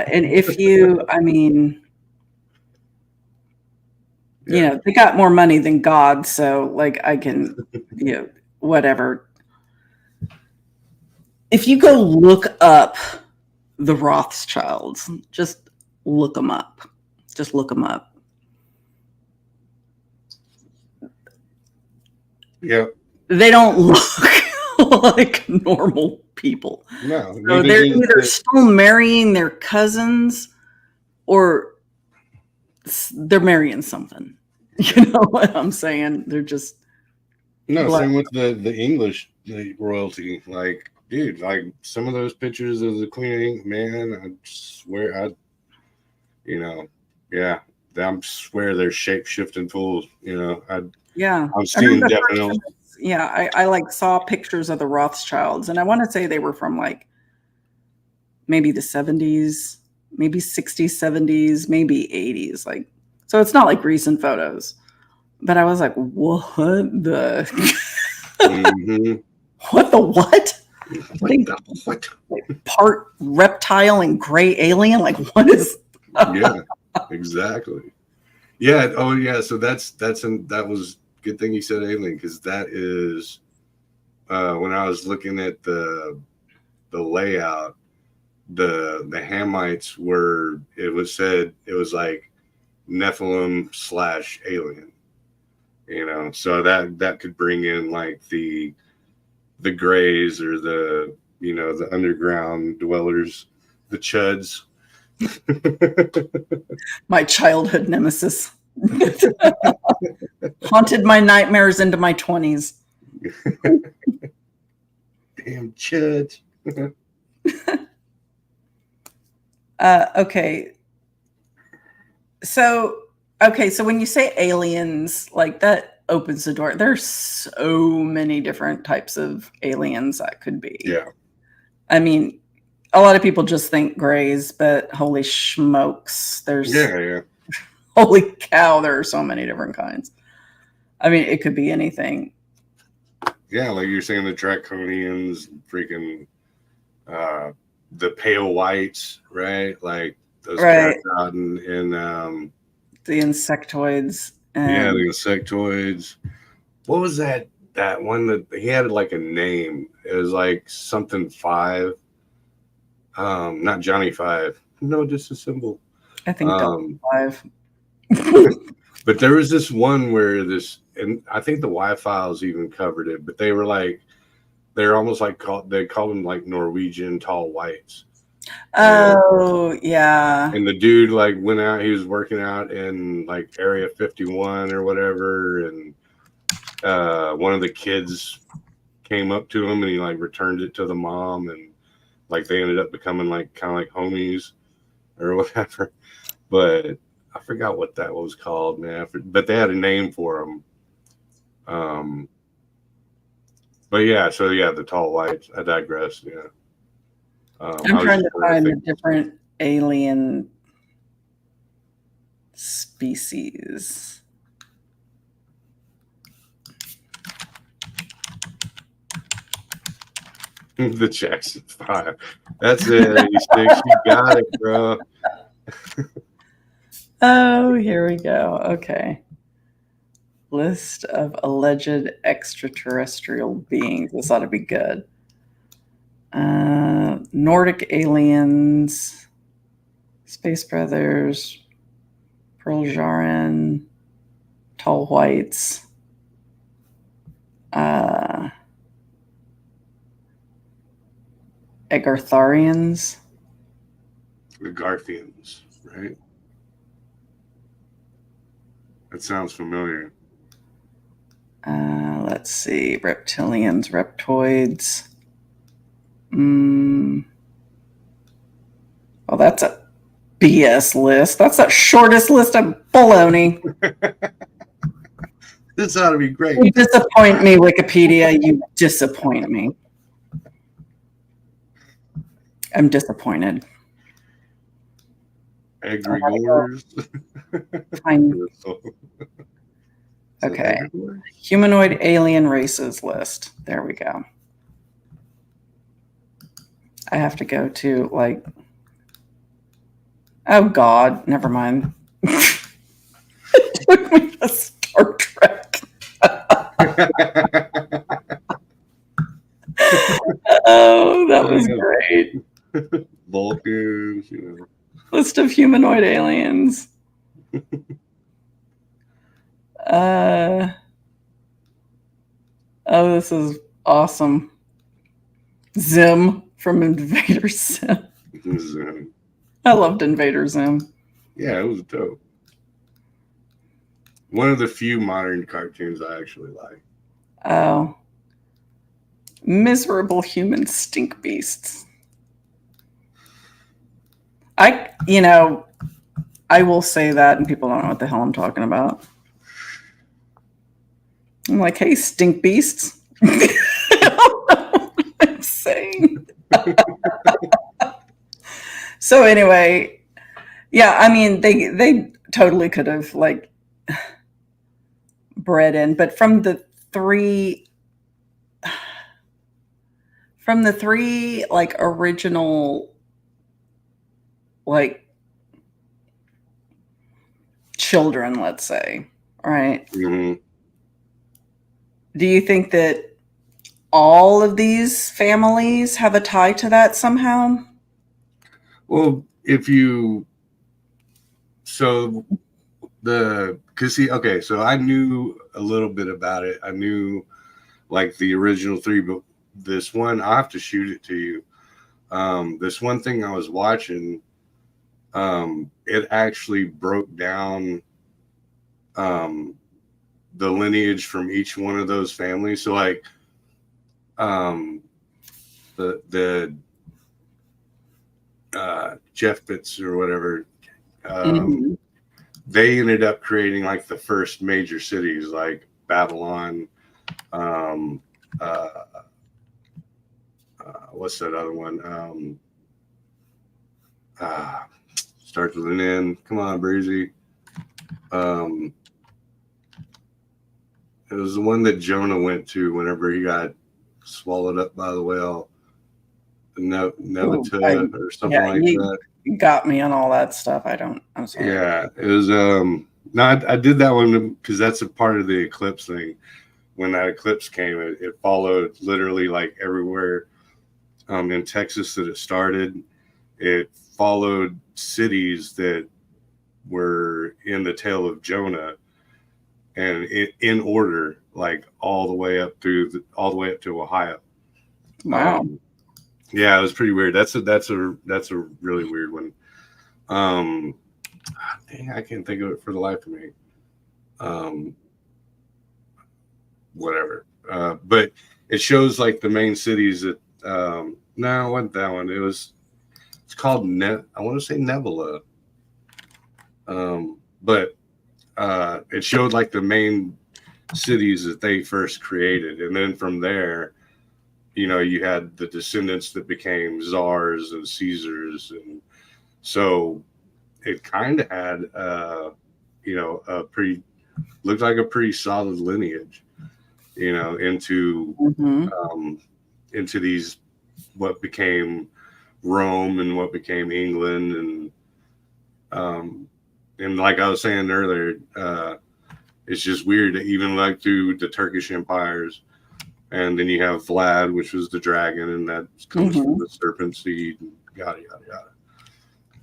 And if you, I mean, they got more money than God. So like I can, whatever. If you go look up the Rothschilds, just look them up. Just look them up. Yeah. They don't look like normal people. No. So they're either still marrying their cousins or they're marrying something. You know what I'm saying? They're just same with the English royalty. Like, dude, like some of those pictures of the Queen of England, man, I swear I swear they're shape shifting fools. I'm seeing definitely. Yeah, I like saw pictures of the Rothschilds, and I want to say they were from like maybe the 70s, maybe 60s, 70s, maybe 80s. Like, so it's not like recent photos. But I was like, what the what the what? What? Like part reptile and gray alien? Like, what is Yeah, exactly. Yeah. Oh yeah. So that was good thing you said alien, because that is when I was looking at the layout, the Hamites were, it was like Nephilim / alien, so that could bring in like the Greys, or the the underground dwellers, the Chuds. my childhood nemesis? Haunted my nightmares into my 20s. Damn Chuds. Okay. So when you say aliens, like that opens the door. There's so many different types of aliens that could be. Yeah. I mean, a lot of people just think grays, but holy smokes, there's holy cow, there are so many different kinds. I mean, it could be anything. Yeah, like you're saying, the Draconians, freaking the pale whites, right? Like those cats out in the insectoids. The insectoids. What was that one that he had, like a name? It was like something 5. Not Johnny 5. No, just a symbol. I think 5. But there was this one where and I think the Y-Files even covered it, but they were like, they're almost like they called them like Norwegian tall whites. Oh, yeah. And the dude like went out, he was working out in like Area 51 or whatever, and one of the kids came up to him and he like returned it to the mom, and like they ended up becoming like kind of like homies or whatever. But I forgot what that was called, man. But they had a name for them. But yeah, so yeah, the tall whites. I digress. Yeah. I'm trying to find the different alien species. The Jackson 5. That's it. You got it, bro. Oh, here we go. Okay. List of alleged extraterrestrial beings. This ought to be good. Nordic aliens, Space Brothers, Pearl Jaren, Tall Whites. Agartharians. The Garthians, right? That sounds familiar. Let's see. Reptilians, reptoids. Well, that's a BS list. That's the shortest list of baloney. This ought to be great. You disappoint me, Wikipedia. You disappoint me. I'm disappointed. Egregores. Okay. Humanoid alien races list. There we go. I have to go to like. Oh God, never mind. It took me to Star Trek. Oh, that was great. Vulcans, List of humanoid aliens. Oh, this is awesome. Zim from Invader Zim. Zim. I loved Invader Zim. Yeah, it was dope. One of the few modern cartoons I actually like. Oh. Miserable human stink beasts. I will say that and people don't know what the hell I'm talking about. I'm like, hey, stink beasts. I don't know what I'm saying. So anyway, yeah, I mean, they totally could have like bred in, but from the three like original like children, let's say, right? Mm-hmm. Do you think that all of these families have a tie to that somehow? Well, so I knew a little bit about it. I knew like the original three, but this one, I'll have to shoot it to you. This one thing I was watching, it actually broke down the lineage from each one of those families. So like the Jeff Bitts or whatever, they ended up creating like the first major cities like Babylon. What's that other one? Starts with an N. Come on, Breezy. It was the one that Jonah went to whenever he got swallowed up by the whale. Nevitta or something like that. You got me on all that stuff. I'm sorry. Yeah, it was no, I did that one because that's a part of the eclipse thing. When that eclipse came, it followed literally like everywhere in Texas that it started. It followed cities that were in the tale of Jonah, and in order, like all the way up to Ohio. Wow. Yeah, it was pretty weird. That's a really weird one. Dang, I can't think of it for the life of me. Whatever. But it shows like the main cities that no, it wasn't that one. It's called I want to say Nebula. But it showed like the main cities that they first created, and then from there, you had the descendants that became czars and Caesars, and so it kind of had looked like a pretty solid lineage, into these what became Rome and what became England, and like I was saying earlier, it's just weird that even like through the Turkish empires, and then you have Vlad, which was the dragon, and that comes from the serpent seed, and yada yada yada.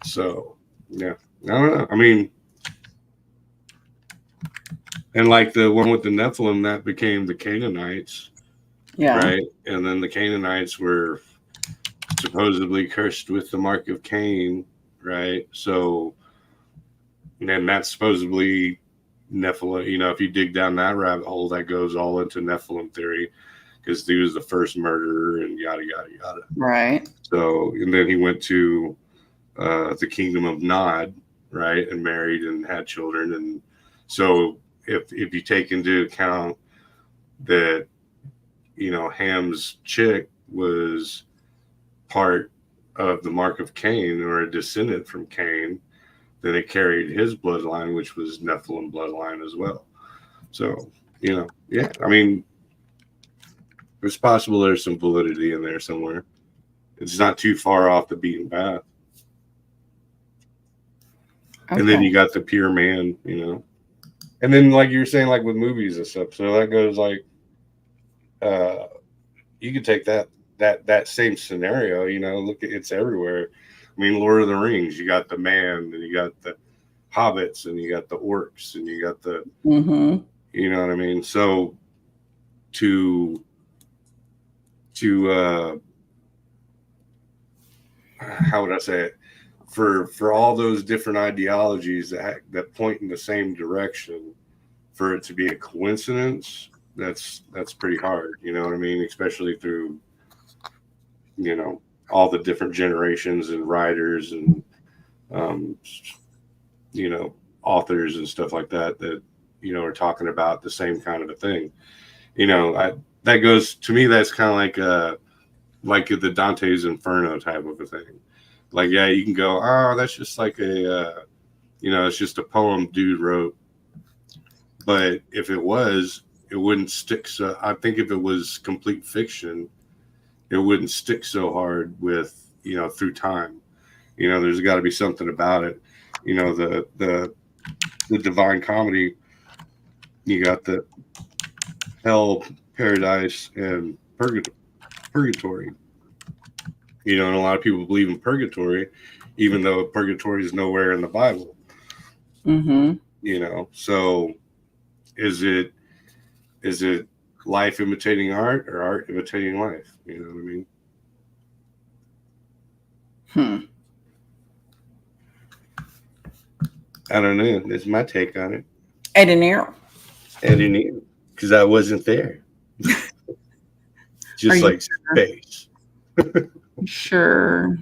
So yeah, I don't know. I mean, and like the one with the Nephilim, that became the Canaanites, yeah, right? And then the Canaanites were supposedly cursed with the mark of Cain, right? So, and that's supposedly Nephilim. You know, if you dig down that rabbit hole, that goes all into Nephilim theory, because he was the first murderer and yada yada yada. Right. So, and then he went to the kingdom of Nod, right, and married and had children. And so, if you take into account that, you know, Ham's chick was part of the mark of Cain, or a descendant from Cain, then it carried his bloodline, which was Nephilim bloodline as well. So, you know, yeah, I mean, it's possible there's some validity in there somewhere. It's not too far off the beaten path. Okay. And then you got the pure man, you know. And then, like you were saying, like with movies and stuff, so that goes like, you could take that same scenario, you know, look at, it's everywhere. I mean, Lord of the Rings, you got the man, and you got the hobbits, and you got the orcs, and you got the, you know what I mean? So to how would I say it? For all those different ideologies that point in the same direction, for it to be a coincidence, that's pretty hard. You know what I mean? Especially through, you know, all the different generations and writers and, you know, authors and stuff like that, you know, are talking about the same kind of a thing. You know, that goes to me, that's kind of like the Dante's Inferno type of a thing. Like, yeah, you can go, oh, that's just like a, you know, it's just a poem dude wrote. But if it was, it wouldn't stick. So I think if it was complete fiction, it wouldn't stick so hard with, you know, through time. You know, there's got to be something about it. You know, the Divine Comedy, you got the hell, paradise, and purgatory. You know, and a lot of people believe in purgatory, even though purgatory is nowhere in the Bible. You know, so is it life imitating art, or art imitating life? You know what I mean? I don't know. That's my take on it. I didn't know. Because I wasn't there. Just like space. Sure.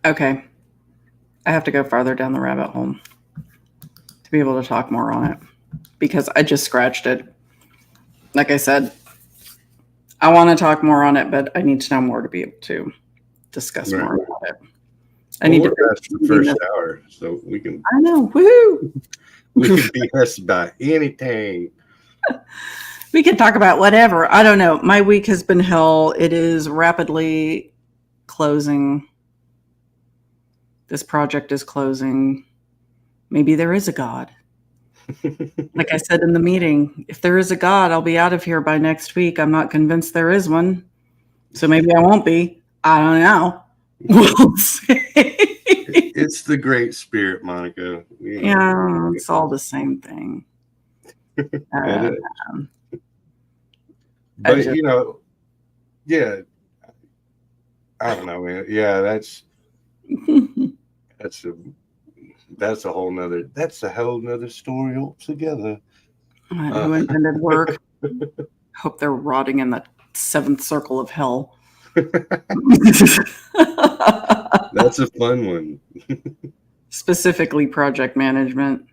Okay. I have to go farther down the rabbit hole to be able to talk more on it, because I just scratched it. Like I said, I want to talk more on it, but I need to know more to be able to discuss more about it. I need to ask the first hour, so we can. I know. Woo! We can be asked about anything. We can talk about whatever. I don't know. My week has been hell. It is rapidly closing. This project is closing. Maybe there is a God. Like I said in the meeting, if there is a God, I'll be out of here by next week. I'm not convinced there is one. So maybe I won't be. I don't know. We'll see. It's the Great Spirit, Monica. You know, yeah, it's all the same thing. But you know, yeah, I don't know, man. Yeah, that's a whole nother story altogether. Who invented work? Hope they're rotting in the seventh circle of hell. That's a fun one. Specifically project management.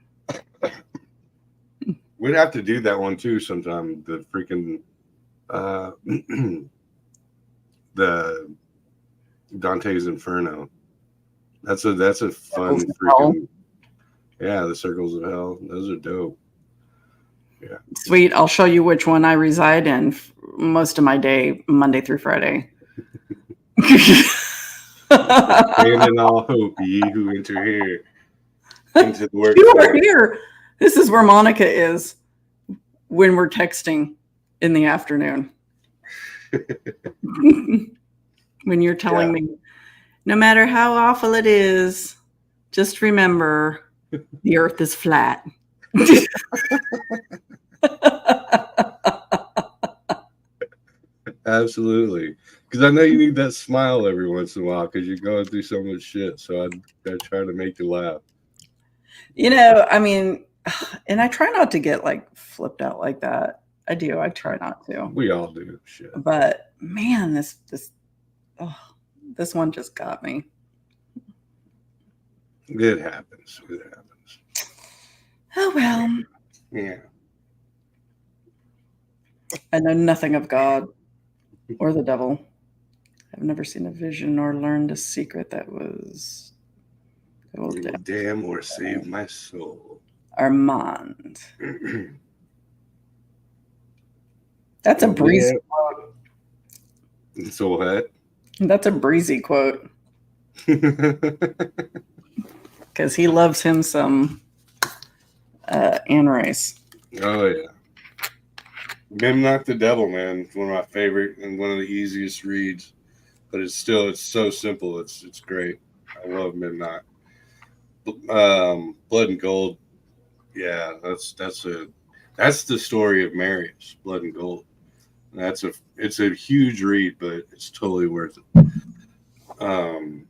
We'd have to do that one too sometime. The freaking the Dante's Inferno. That's a fun freaking the circles of hell. Those are dope. Yeah. Sweet. I'll show you which one I reside in most of my day, Monday through Friday. Abandon all hope, ye who enter here into the work. You are here. This is where Monica is when we're texting in the afternoon. When you're telling me, no matter how awful it is, just remember the earth is flat. Absolutely. Because I know you need that smile every once in a while because you're going through so much shit. So I try to make you laugh. I mean, and I try not to get like flipped out like that. I do. I try not to. We all do shit. But man, this one just got me. It happens. It happens. Oh well. Yeah. I know nothing of God or the devil. I've never seen a vision or learned a secret that was damn or save my soul. Armand. That's a breezy quote. So what? That's a breezy quote. Because he loves him some Anne Rice. Oh yeah. Memnock the Devil, man. It's one of my favorite and one of the easiest reads. But it's so simple. It's great. I love Memnock. Blood and Gold. Yeah, that's the story of Marius, Blood and Gold. It's a huge read, but it's totally worth it. The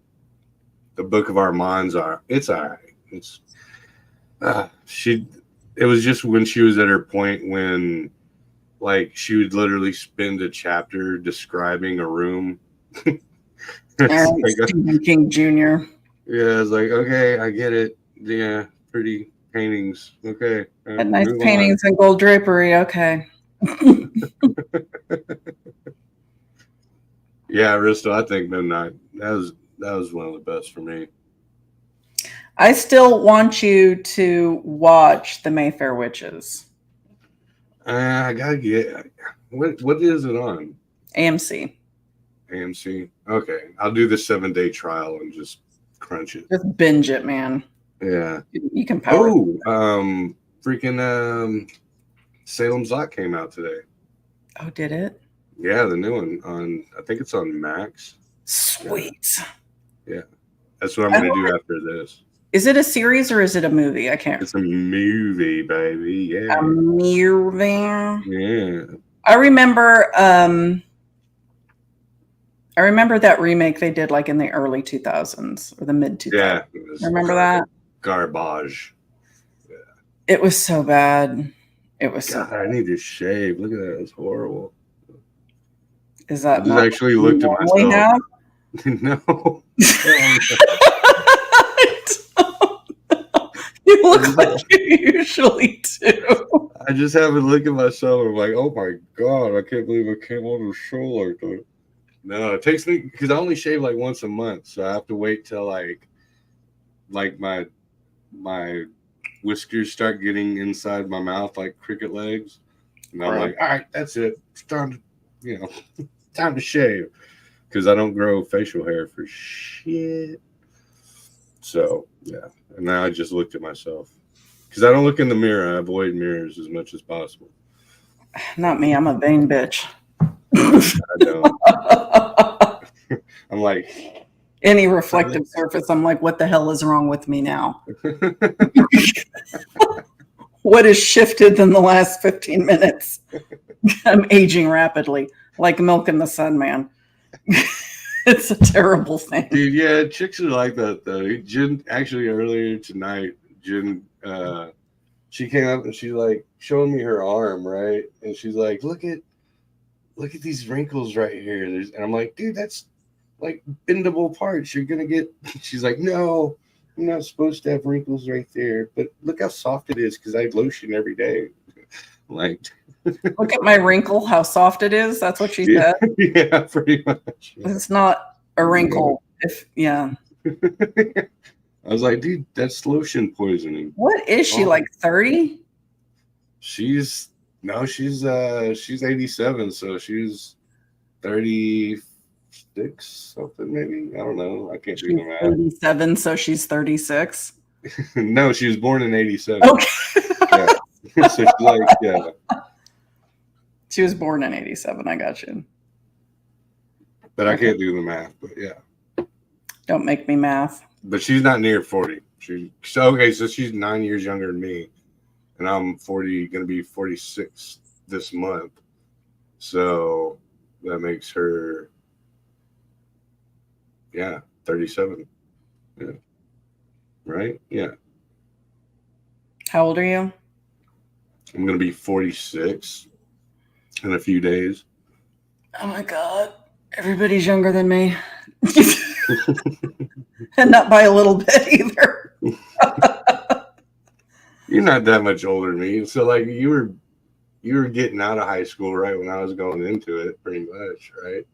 Book of Armand's it's all right. It's it was just when she was at her point when like she would literally spend a chapter describing a room. Stephen King Jr. Yeah, it's like, okay, I get it. Yeah, pretty paintings. Okay. Nice paintings and gold drapery. Okay. Yeah, Aristo, I think Midnight. That was one of the best for me. I still want you to watch The Mayfair Witches. I gotta get what is it on? AMC. AMC. Okay, I'll do the 7-day trial and just crunch it. Just binge it, man. Yeah, you can power. Freaking Salem's Lot came out today. Oh, did it? Yeah, the new one on. I think it's on Max. Sweet. Yeah, that's what I'm gonna do after this. Is it a series or is it a movie? I can't. It's a movie, baby. Yeah. A movie. Yeah. I remember that remake they did like in the early 2000s or the mid 2000s. Yeah. Remember that? Garbage. Yeah. It was so bad. It was God, so bad. I need to shave. Look at that. It's horrible. Is that I just actually looked at myself. No. You look like you usually do. I just have a look at myself and I'm like, oh my God, I can't believe I came on the show like that. No, it takes me because I only shave like once a month, so I have to wait till like my whiskers start getting inside my mouth like cricket legs. And I'm like, all right, that's it. It's time to, time to shave. Because I don't grow facial hair for shit. So, yeah. And now I just looked at myself. Because I don't look in the mirror. I avoid mirrors as much as possible. Not me. I'm a vain bitch. I don't. I'm like... Any reflective surface, I'm like, what the hell is wrong with me now? What has shifted in the last 15 minutes? I'm aging rapidly, like milk in the sun, man. It's a terrible thing. Dude, yeah, chicks are like that, though. Jen, actually, earlier tonight, Jen, she came up and she's like showing me her arm, right? And she's like, look at these wrinkles right here. And I'm like, dude, that's like bendable parts. You're going to get... She's like, no, I'm not supposed to have wrinkles right there. But look how soft it is because I lotion every day. Like... Look at my wrinkle, how soft it is. That's what she said. Yeah, pretty much. It's not a wrinkle. I was like, dude, that's lotion poisoning. What is she, like 30? She's 87, so she's 36 something maybe. I don't know. I can't do the math. 37, so she's 36. No, she was born in 87. Okay. Yeah. So she's like, yeah. She was born in 87. I got you. But I can't do the math. But yeah. Don't make me math. But she's not near 40. So she's 9 years younger than me. and I'm going to be 46 this month. So that makes her, 37. Yeah. Right? Yeah. How old are you? I'm going to be 46 in a few days. Oh my God. Everybody's younger than me. And not by a little bit either. You're not that much older than me. So like you were getting out of high school right when I was going into it, pretty much, right?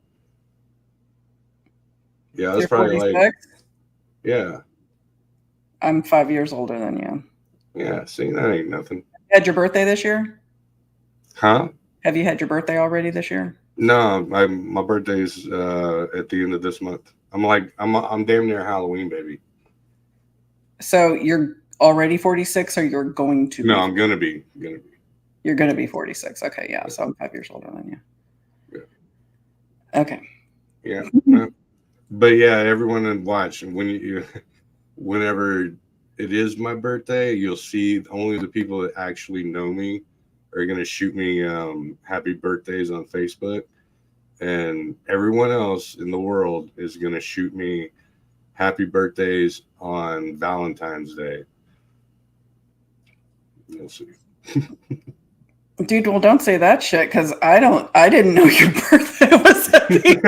Yeah, I was probably 46? like, yeah. I'm 5 years older than you. Yeah, see, that ain't nothing. You had your birthday this year? Huh? Have you had your birthday already this year? No, my birthday's at the end of this month. I'm damn near Halloween, baby. So you're already 46, or you're going to? No, I'm gonna be. You're gonna be 46. Okay, yeah. So I'm 5 years older than you. Yeah. Okay. Yeah. But yeah, everyone watch whenever it is my birthday, you'll see only the people that actually know me are gonna shoot me happy birthdays on Facebook, and everyone else in the world is gonna shoot me happy birthdays on Valentine's Day. You'll see. Dude, well, don't say that shit, because I didn't know your birthday was at the end.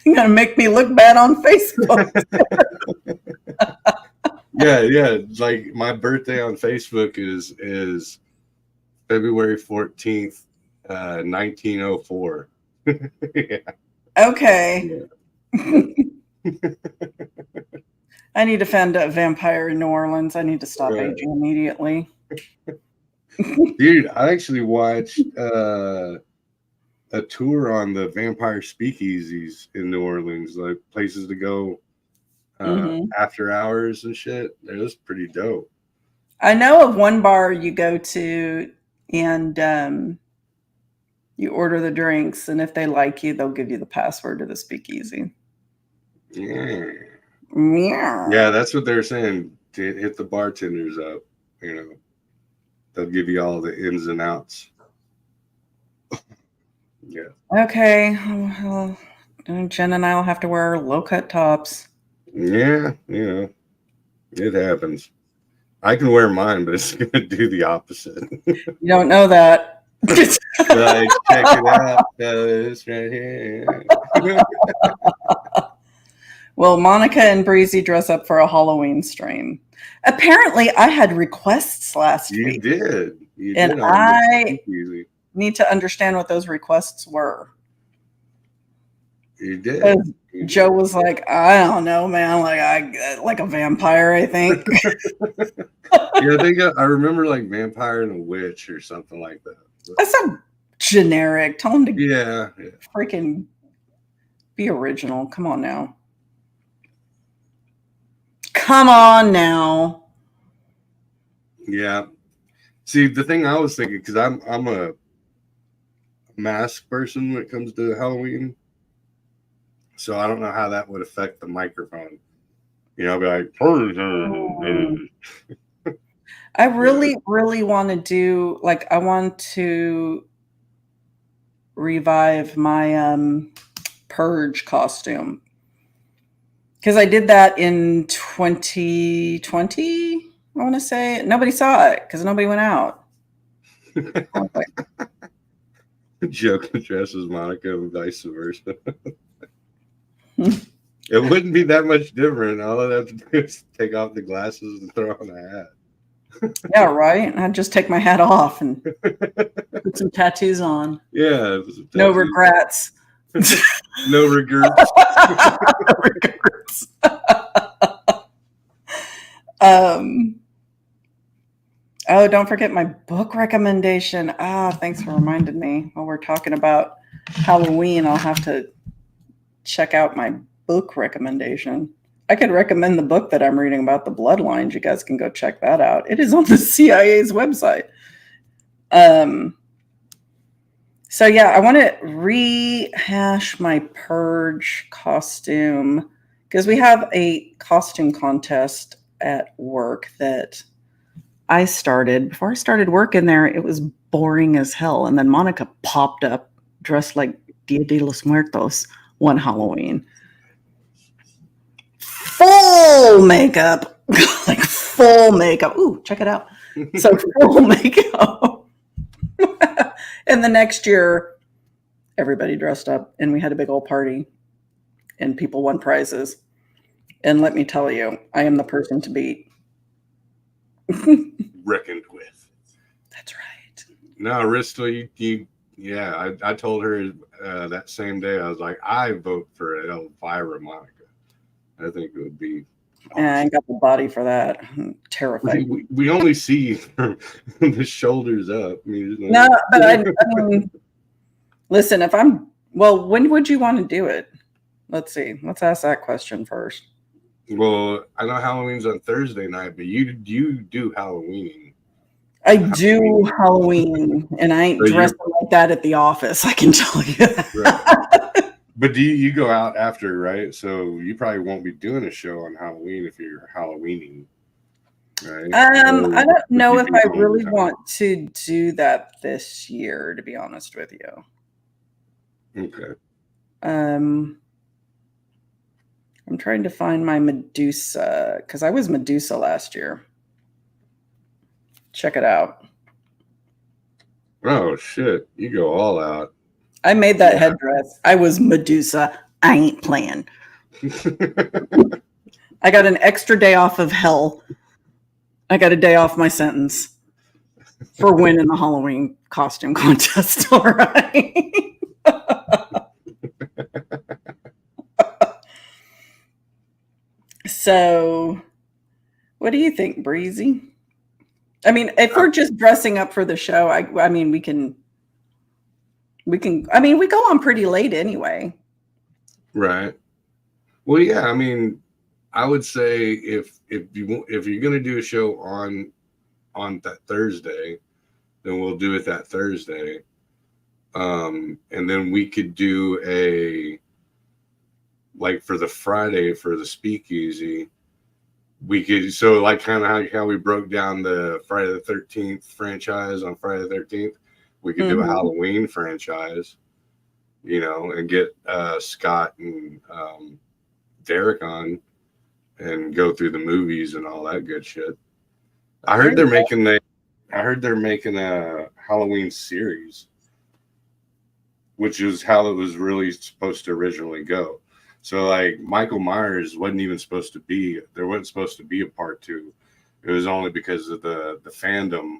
You're gonna make me look bad on Facebook. Yeah. Like my birthday on Facebook is February 14th, 1904. Yeah. Okay. Yeah. I need to find a vampire in New Orleans. I need to stop aging immediately. Dude, I actually watched a tour on the vampire speakeasies in New Orleans, like places to go after hours and shit. It was pretty dope. I know of one bar you go to, and you order the drinks, and if they like you, they'll give you the password to the speakeasy. Yeah. Yeah. Yeah, that's what they're saying. To hit the bartenders up, they'll give you all the ins and outs. Yeah. Okay. Well, Jen and I will have to wear low-cut tops. Yeah, it happens. I can wear mine, but it's going to do the opposite. You don't know that. Like, check it out, fellas, right here. Well, Monica and Breezy dress up for a Halloween stream. Apparently, I had requests last week. You did. And I need to understand what those requests were. You did. Joe was like, I don't know, man. Like a vampire, I think. Yeah, I remember like vampire and a witch or something like that. That's so generic. Tell him to yeah. freaking be original. Come on now. Yeah. See, the thing I was thinking, because I'm a mask person when it comes to Halloween, so I don't know how that would affect the microphone. I'll be like, I really, really want to do, I want to revive my Purge costume. Because I did that in 2020, I want to say. Nobody saw it because nobody went out. Joe dresses Monica and vice versa. It wouldn't be that much different. All I'd have to do is take off the glasses and throw on a hat. Yeah, right? I'd just take my hat off and put some tattoos on. Yeah. No regrets. No regrets. No regrets. Oh, don't forget my book recommendation. Thanks for reminding me. While we're talking about Halloween, I'll have to check out my book recommendation. I could recommend the book that I'm reading about the Bloodlines. You guys can go check that out. It is on the CIA's website. So yeah, I want to rehash my Purge costume because we have a costume contest at work that before I started working there, it was boring as hell. And then Monica popped up dressed like Dia de los Muertos one Halloween. Full makeup. Like full makeup. Ooh, check it out. So full makeup. And the next year, everybody dressed up and we had a big old party and people won prizes. And let me tell you, I am the person to beat. Reckoned with. That's right. No, Ristel, I told her that same day, I was like, I vote for Elvira Monica. I think it would be awesome. And I got the body for that. I'm terrified. We only see from the shoulders up. I mean, no, but I mean, listen, when would you want to do it? Let's see. Let's ask that question first. Well, I know Halloween's on Thursday night, but you do Halloween. I do Halloween, and I ain't dressed like that at the office. I can tell you that. Right. But do you go out after, right? So you probably won't be doing a show on Halloween if you're Halloweening, right? I don't know if I really want to do that this year, to be honest with you. Okay. I'm trying to find my Medusa because I was Medusa last year. Check it out. Oh shit! You go all out. I made that headdress. I was Medusa. I ain't playing. I got an extra day off of hell. I got a day off my sentence for winning the Halloween costume contest. All right. So, what do you think, Breezy? I mean, if we're just dressing up for the show, I mean, we can. I mean, we go on pretty late anyway. Right. Well, yeah. I mean, I would say if you're gonna do a show on that Thursday, then we'll do it that Thursday. And then we could do like for the Friday for the speakeasy, we could like kind of how we broke down the Friday the 13th franchise on Friday the 13th. We could do a Halloween franchise, and get Scott and Derek on and go through the movies and all that good shit. I heard they're making a Halloween series, which is how it was really supposed to originally go. So like Michael Myers wasn't even supposed to be, there wasn't supposed to be a part 2. It was only because of the fandom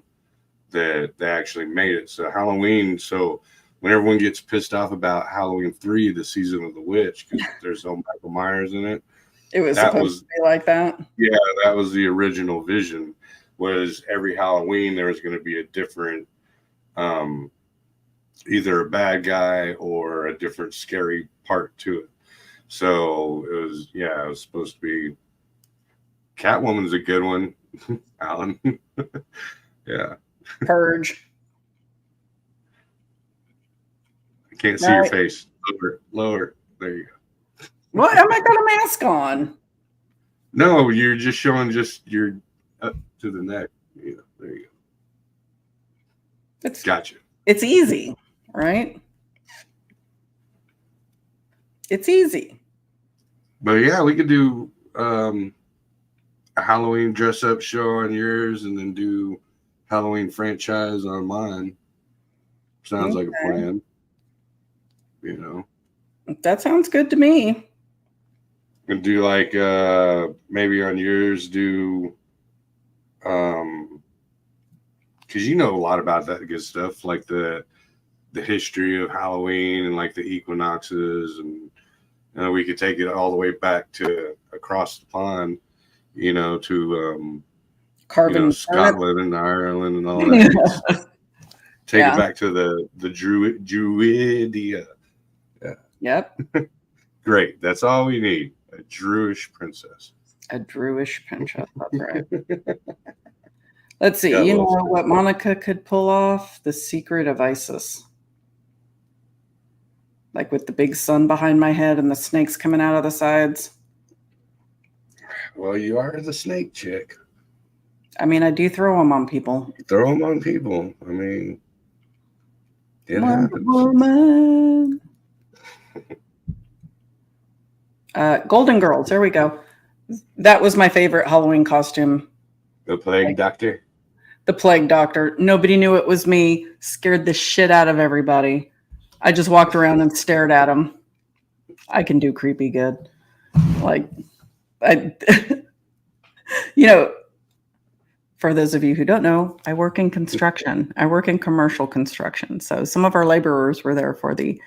that they actually made it. So Halloween, so when everyone gets pissed off about Halloween 3, the season of the witch, because there's no Michael Myers in it. It was supposed to be like that? Yeah, that was the original vision, was every Halloween there was going to be a different, either a bad guy or a different scary part to it. So it was supposed to be. Catwoman's a good one, Alan. Yeah. Purge. I can't see your face. Lower. There you go. What? Am I got a mask on? No, you're just showing your up to the neck. Yeah, there you go. Gotcha. It's easy, right? It's easy. But yeah, we could do a Halloween dress up show on yours and then do Halloween franchise on mine. Sounds like a plan. That sounds good to me. And do like maybe on yours do because you know a lot about that good stuff, like the history of Halloween and like the equinoxes, and we could take it all the way back to across the pond, to Scotland and Ireland and all that. Take it back to the Druidia. Yeah. Yep. Great. That's all we need. A Druish princess. A Druish princess. That's right. Let's see. You know what Monica could pull off? The Secret of Isis. Like with the big sun behind my head and the snakes coming out of the sides. Well, you are the snake chick. I mean, I do throw them on people. Throw them on people. I mean, it Wonder happens. Woman. Golden Girls. There we go. That was my favorite Halloween costume. The Plague Doctor. The Plague Doctor. Nobody knew it was me. Scared the shit out of everybody. I just walked around and stared at them. I can do creepy good. Like, you know, for those of you who don't know, I work in construction. I work in commercial construction. So some of our laborers were there for the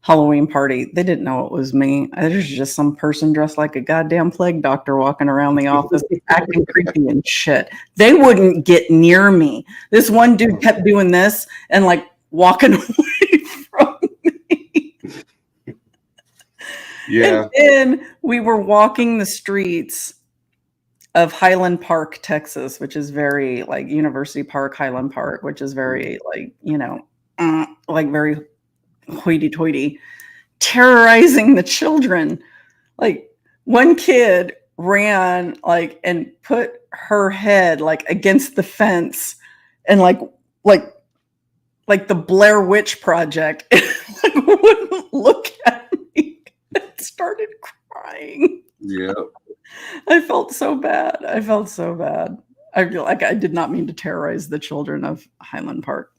Halloween party. They didn't know it was me. There's just some person dressed like a goddamn plague doctor walking around the office acting creepy and shit. They wouldn't get near me. This one dude kept doing this and like walking away from me. Yeah. And then we were walking the streets of Highland Park, Texas, which is very like University Park, Highland Park, which is very like, you know, like very hoity-toity, terrorizing the children. Like one kid ran like and put her head like against the fence and like the Blair Witch Project like, wouldn't look at me and started crying. Yeah. I felt so bad. I feel like I did not mean to terrorize the children of Highland Park.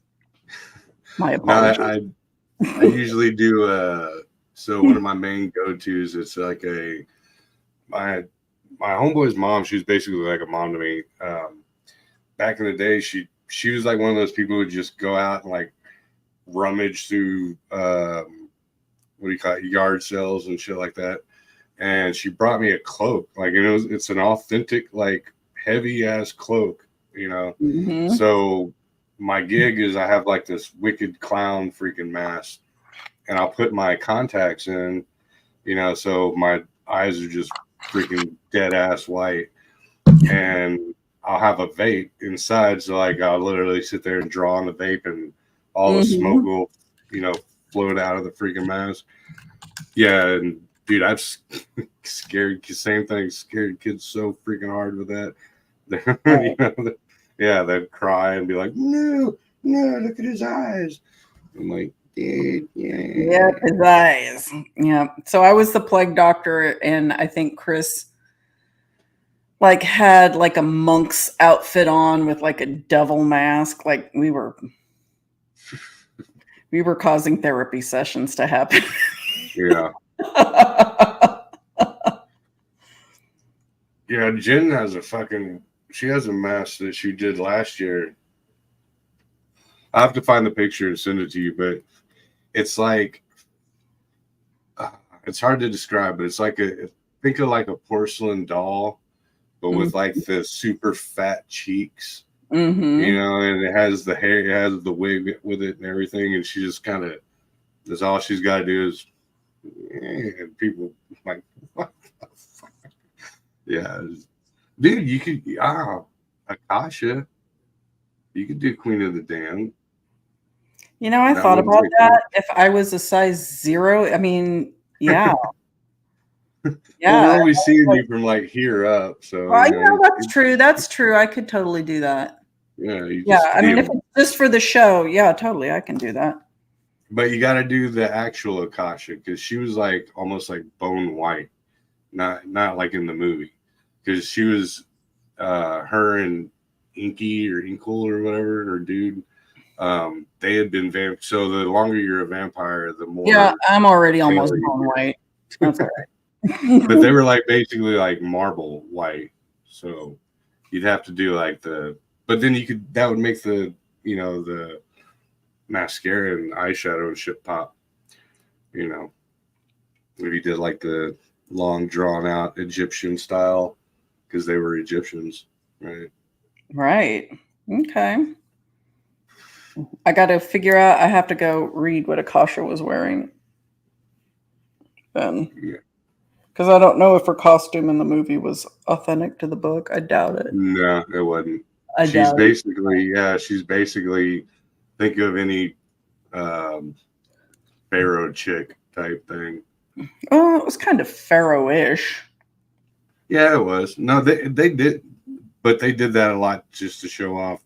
My apologies. No, I usually do. So one of my main go-tos, it's like my homeboy's mom. She was basically like a mom to me. Back in the day, she was like one of those people who would just go out and like rummage through what do you call it, yard sales and shit like that. And she brought me a cloak. Like it's an authentic, like heavy ass cloak, you know. Mm-hmm. So my gig is I have like this wicked clown freaking mask, and I'll put my contacts in, you know, so my eyes are just freaking dead ass white, and I'll have a vape inside, so like I'll literally sit there and draw on the vape, and all the smoke will, you know, float out of the freaking mask. Yeah, and dude, I've scared kids so freaking hard with that. You know, yeah, they'd cry and be like, no, look at his eyes. I'm like, dude, yeah. Yep, his eyes. Yeah. So I was the plague doctor, and I think Chris like had like a monk's outfit on with like a devil mask. Like we were causing therapy sessions to happen. Yeah. Yeah, Jen has she has a mask that she did last year. I have to find the picture and send it to you, but it's like, it's hard to describe, but it's like think of like a porcelain doll, but with like the super fat cheeks, you know, and it has the hair, it has the wig with it and everything. And she just kind of, that's all she's got to do is, and people like, what the fuck? Yeah. Dude, you could, Akasha, you could do Queen of the Damned. You know, I thought about that. If I was a size 0, I mean, yeah. Yeah. Well, we're always seeing you from like here up. So, well, you know, that's true. That's true. I could totally do that. Yeah. I mean, if it's just for the show, yeah, totally. I can do that. But you got to do the actual Akasha, because she was like almost like bone white, not like in the movie. Because she was, her and Inky or Inkle or whatever, her dude, they had been so the longer you're a vampire, the more. Yeah, I'm already almost bone white. That's all right. But they were like basically like marble white. So you'd have to do like but then that would make the, you know, the mascara and eyeshadow and shit pop, you know, if you did like the long drawn out Egyptian style, because they were Egyptians, right? Okay, I got to figure out, I have to go read what Akasha was wearing then, because I don't know if her costume in the movie was authentic to the book. I doubt it. No, it wasn't. She's basically think of any pharaoh chick type thing. Oh, it was kind of pharaoh-ish. Yeah, it was. No, they did. but they did that a lot just to show off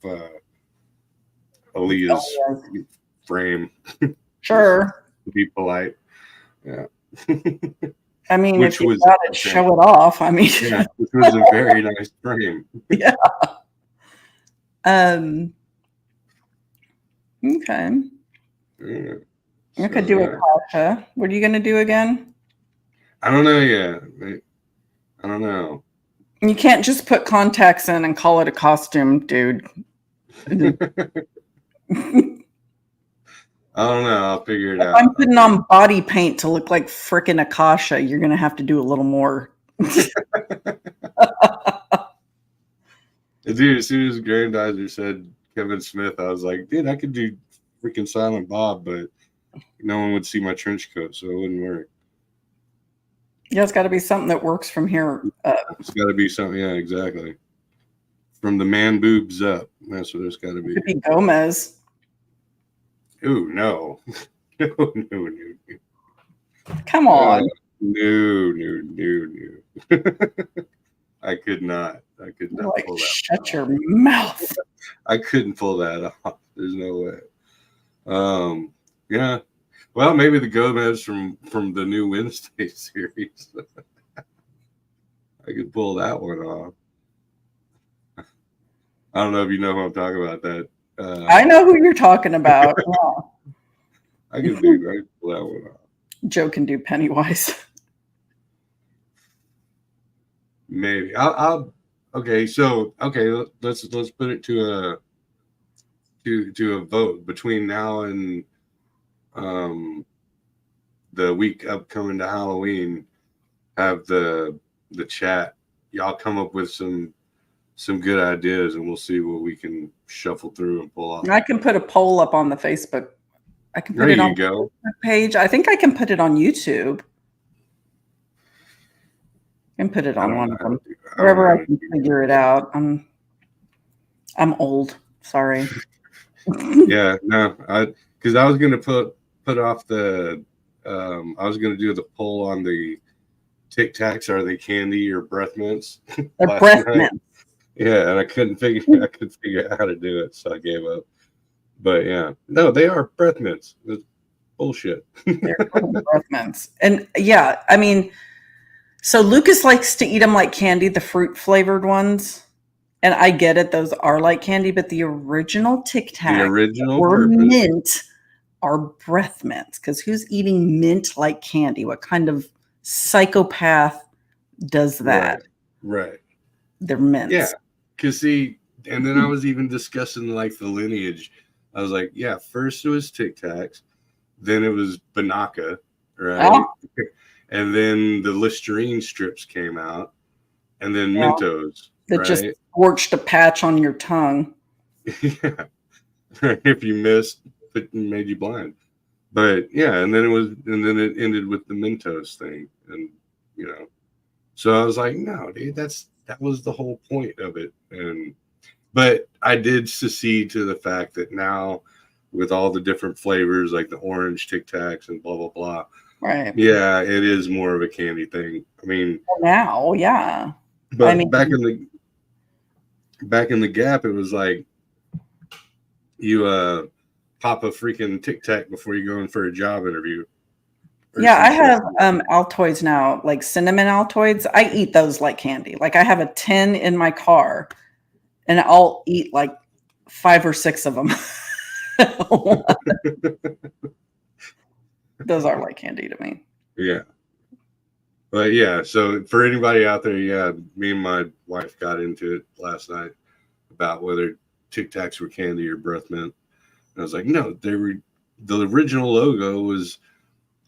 Aaliyah's frame. Sure. To be polite. Yeah. I mean, Which if you was got it, show it off. I mean, yeah, which was a very nice frame. Yeah. Okay. Yeah. You could do a kasha. What are you going to do again? I don't know yet. I don't know. You can't just put contacts in and call it a costume, dude. I don't know. I'll figure it out. If I'm putting on body paint to look like frickin' Akasha, you're going to have to do a little more. Dude, as soon as Grandizer said Kevin Smith, I was like, dude, I could do freaking Silent Bob, but no one would see my trench coat, so it wouldn't work. Yeah, it's got to be something that works from here up. It's got to be something, yeah, exactly. From the man boobs up. That's what it's got to be. It could be Gomez. Ooh, no. No. Come on. No. I could not Like, pull that shut off. your mouth. I couldn't pull that off. There's no way. Yeah. Well, maybe the Gomez from the new Wednesday series. I could pull that one off. I don't know if you know who I'm talking about. That I know who you're talking about. Yeah. I could pull that one off. Joe can do Pennywise. Maybe I'll. Okay, so let's put it to a vote between now and the week upcoming to Halloween. Have the chat, y'all come up with some good ideas, and we'll see what we can shuffle through and pull off. I can put a poll up on the Facebook. I can put There it on you go. the Facebook page. I think I can put it on YouTube. I can put it on one of them. Wherever I can figure it out. I'm old. Sorry. Yeah, no, because I was gonna put off the I was gonna do the poll on the Tic Tacs. Are they candy or breath mints? They're breath mints. Yeah, and I couldn't figure out how to do it, so I gave up. But yeah, no, they are breath mints. It's bullshit. They're breath mints, and yeah, I mean, so Lucas likes to eat them like candy, the fruit flavored ones. And I get it; those are like candy, but the original Tic Tacs or mint are breath mints. Because who's eating mint like candy? What kind of psychopath does that? Right. They're mints. Yeah, because see, and then I was even discussing like the lineage. I was like, yeah, first it was Tic Tacs, then it was Banaka, right? Oh. And then the Listerine strips came out, and then Mentos. That just scorched a patch on your tongue. Yeah. If you missed, it made you blind. But yeah, and then it ended with the Mentos thing. And so I was like, no, dude, that was the whole point of it. But I did secede to the fact that now with all the different flavors, like the orange Tic Tacs and blah blah blah. Right. Yeah, it is more of a candy thing. I mean, now, yeah. But I mean, back in the Gap, it was like you pop a freaking Tic Tac before you go in for a job interview. Yeah, I have Altoids now, like cinnamon Altoids. I eat those like candy. Like I have a 10 in my car, and I'll eat like 5 or 6 of them. Those are like candy to me. Yeah. But yeah, so for anybody out there, yeah, me and my wife got into it last night about whether Tic Tacs were candy or breath mint. And I was like, no, the original logo was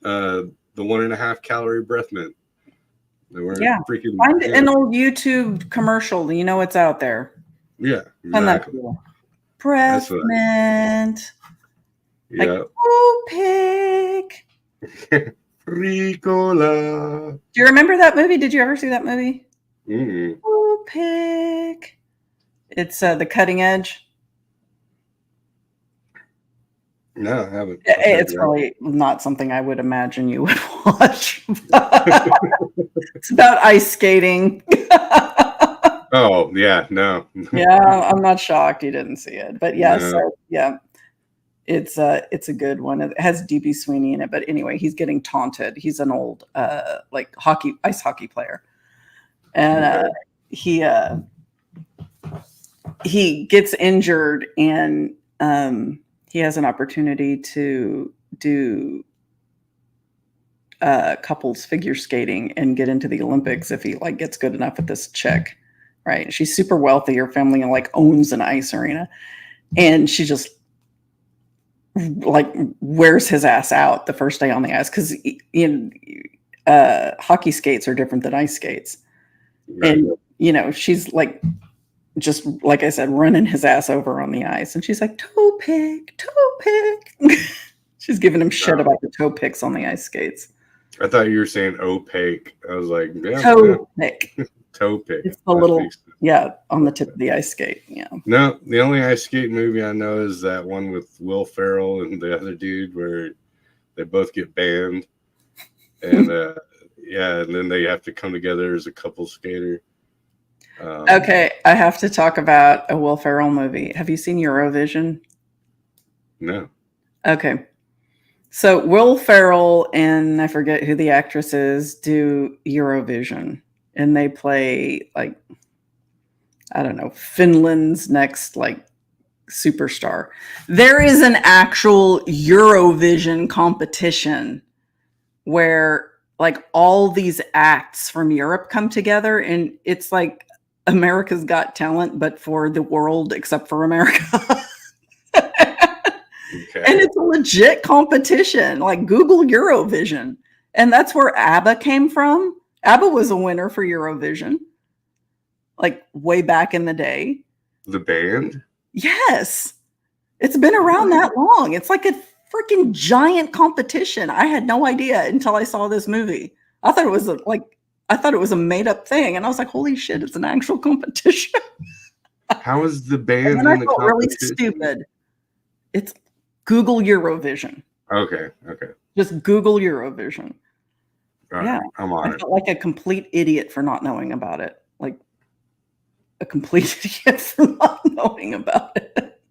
the 1.5 calorie breath mint. They weren't freaking. Find an old YouTube commercial. You know it's out there. Yeah, exactly. Breath mint. Yeah. Like, oh, pig. Ricola. Do you remember that movie? Did you ever see that movie? Mm-hmm. Oh, pig. It's The Cutting Edge. No, I haven't. It's really not something I would imagine you would watch. It's about ice skating. Oh yeah, no, Yeah, I'm not shocked you didn't see it, but yeah, no. so yeah, it's a good one. It has DB Sweeney in it, but anyway, he's getting taunted. He's an old like ice hockey player, and he he gets injured, and he has an opportunity to do couples figure skating and get into the Olympics if he like gets good enough with this chick, right? She's super wealthy. Her family like owns an ice arena, and she just like wears his ass out the first day on the ice because hockey skates are different than ice skates, Right. and she's like just like I said, running his ass over on the ice, and she's like toe pick, toe pick. She's giving him shit about the toe picks on the ice skates. I thought you were saying opaque. I was like, yeah, toe pick. Toe pick. It's the little, on the tip of the ice skate. Yeah. No, the only ice skate movie I know is that one with Will Ferrell and the other dude where they both get banned. And and then they have to come together as a couple skater. Okay, I have to talk about a Will Ferrell movie. Have you seen Eurovision? No. Okay. So Will Ferrell and I forget who the actress is do Eurovision, and they play like, I don't know, Finland's next like superstar. There is an actual Eurovision competition where like all these acts from Europe come together, and it's like America's Got Talent, but for the world except for America. Okay. And it's a legit competition. Like Google Eurovision. And that's where ABBA came from. ABBA was a winner for Eurovision. Like way back in the day. The band? Yes. It's been around that long. It's like a freaking giant competition. I had no idea until I saw this movie. I thought it was a made up thing. And I was like, holy shit, it's an actual competition. How is the band and then in the competition? Really stupid. It's Google Eurovision. Okay. Just Google Eurovision. All yeah. Right, I'm on I felt like a complete idiot for not knowing about it. Like a complete idiot for not knowing about it.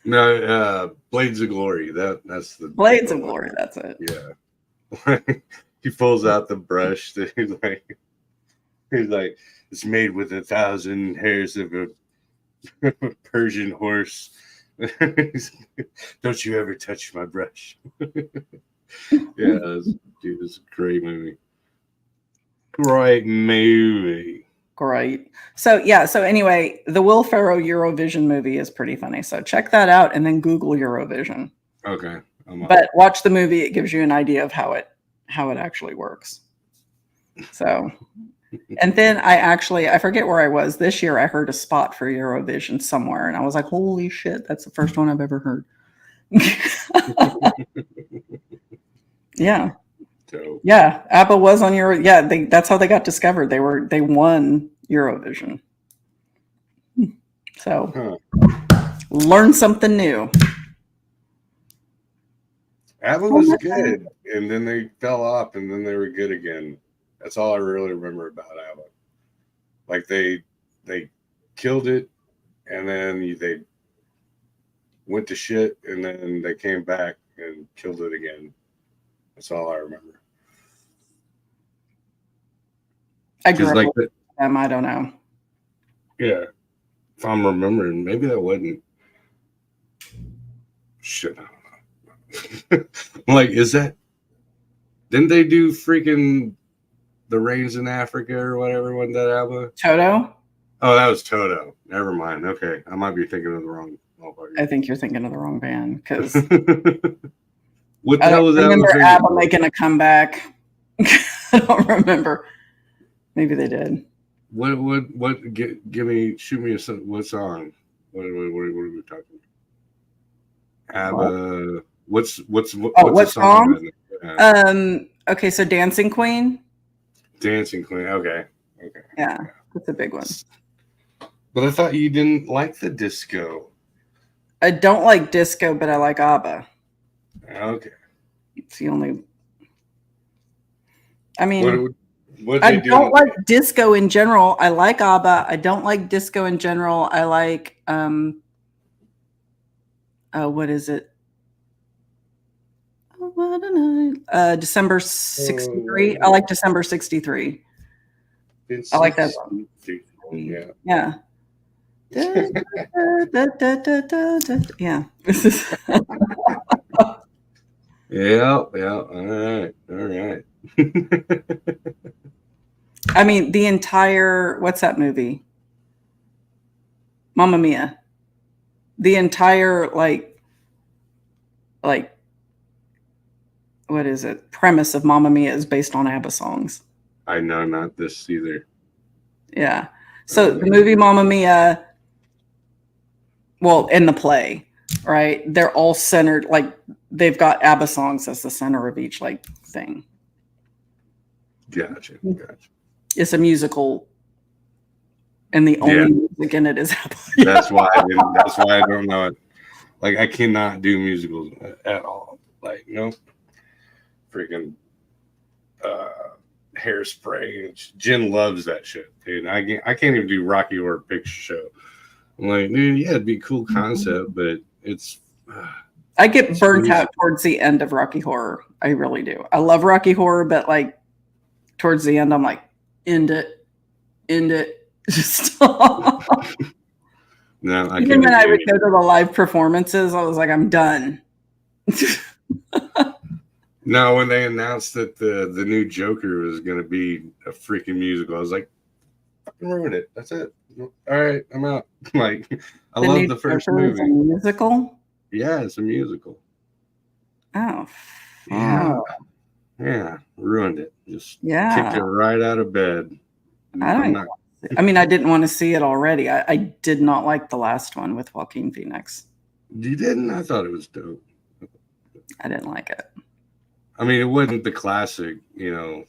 No, Blades of Glory. That's the Blades of Glory. That's it. Yeah. He pulls out the brush. That he's like, it's made with 1,000 hairs of a Persian horse. Don't you ever touch my brush. Yeah, dude, it's a great movie. Great movie. Great. So anyway, the Will Ferrell Eurovision movie is pretty funny. So check that out and then Google Eurovision. Okay. But watch the movie. It gives you an idea of how it actually works. So, and then I forget where I was this year. I heard a spot for Eurovision somewhere, and I was like, holy shit, that's the first one I've ever heard. Yeah. So. Yeah. ABBA was on Euro. Yeah. That's how they got discovered. They won Eurovision. So learn something new. ABBA was good, and then they fell off, and then they were good again. That's all I really remember about ABBA. Like they killed it, and then they went to shit, and then they came back and killed it again. That's all I remember. I grew up with them. I don't know. Yeah, if I'm remembering, maybe that wasn't. Shit, I don't know. I'm like, is that? Didn't they do freaking The Rains in Africa or whatever? Wasn't that ABBA? Toto? Oh, that was Toto. Never mind. Okay, I might be thinking of the wrong. I think you're thinking of the wrong band because. What the hell was that? I remember ABBA making a comeback. I don't remember. Maybe they did. What? Shoot me what song? What are we talking about? ABBA. What song? Okay, so Dancing Queen. Dancing Queen. Okay. Yeah, that's a big one. But I thought you didn't like the disco. I don't like disco, but I like ABBA. Okay. It's the only. I mean, What I they do? don't like disco in general. I like ABBA. I don't like disco in general. I like what is it? Oh, what a night. December 63. I like December 63. I like that song. Yeah. Yeah. Da, da, da, da, da, da. Yeah. Yeah. All right. I mean, the entire, what's that movie? Mamma Mia. The entire, like, what is it? Premise of Mamma Mia is based on ABBA songs. I know not this either. Yeah. So the movie Mamma Mia, well, in the play, right? They're all centered, like they've got ABBA songs as the center of each like thing. Gotcha. It's a musical, and the only music in it is ABBA. That's why I don't know it. Like, I cannot do musicals at all. Like, no, freaking Hairspray. Jen loves that shit, dude. I can't even do Rocky Horror Picture Show. I'm like, dude, yeah, it'd be a cool concept, but it's. I get burnt out towards the end of Rocky Horror. I really do. I love Rocky Horror, but like towards the end, I'm like, end it. Just stop. No, Even when I would go to the live performances, I was like, I'm done. No, when they announced that the new Joker was going to be a freaking musical, I was like, fucking ruin it. That's it. All right, I'm out. Like, I love the first movie. A musical? Yeah, it's a musical. Oh. Yeah, ruined it. Just kicked it right out of bed. I mean, I didn't want to see it already. I did not like the last one with Joaquin Phoenix. You didn't? I thought it was dope. I didn't like it. I mean, it wasn't the classic, because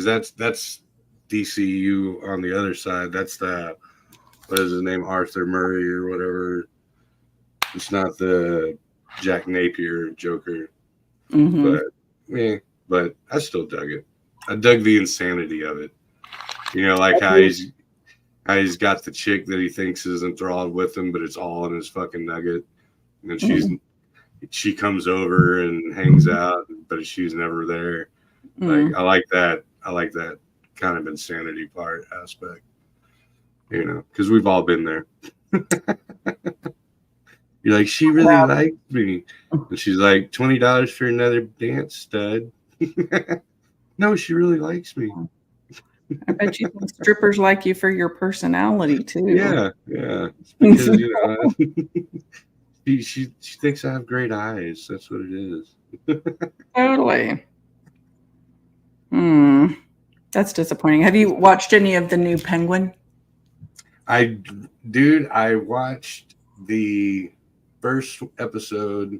that's DCU on the other side. That's what is his name, Arthur Murray or whatever. It's not the Jack Napier Joker, but I still dug it. I dug the insanity of it. Like how he's got the chick that he thinks is enthralled with him, but it's all in his fucking nugget, and she comes over and hangs out, but she's never there. Like, I like that kind of insanity aspect, because we've all been there. You're like, she really likes me, and she's like, $20 for another dance stud. No, she really likes me. I bet you think strippers like you for your personality too. Yeah. It's because she thinks I have great eyes. That's what it is. Totally. That's disappointing. Have you watched any of the new Penguin? I watched the first episode,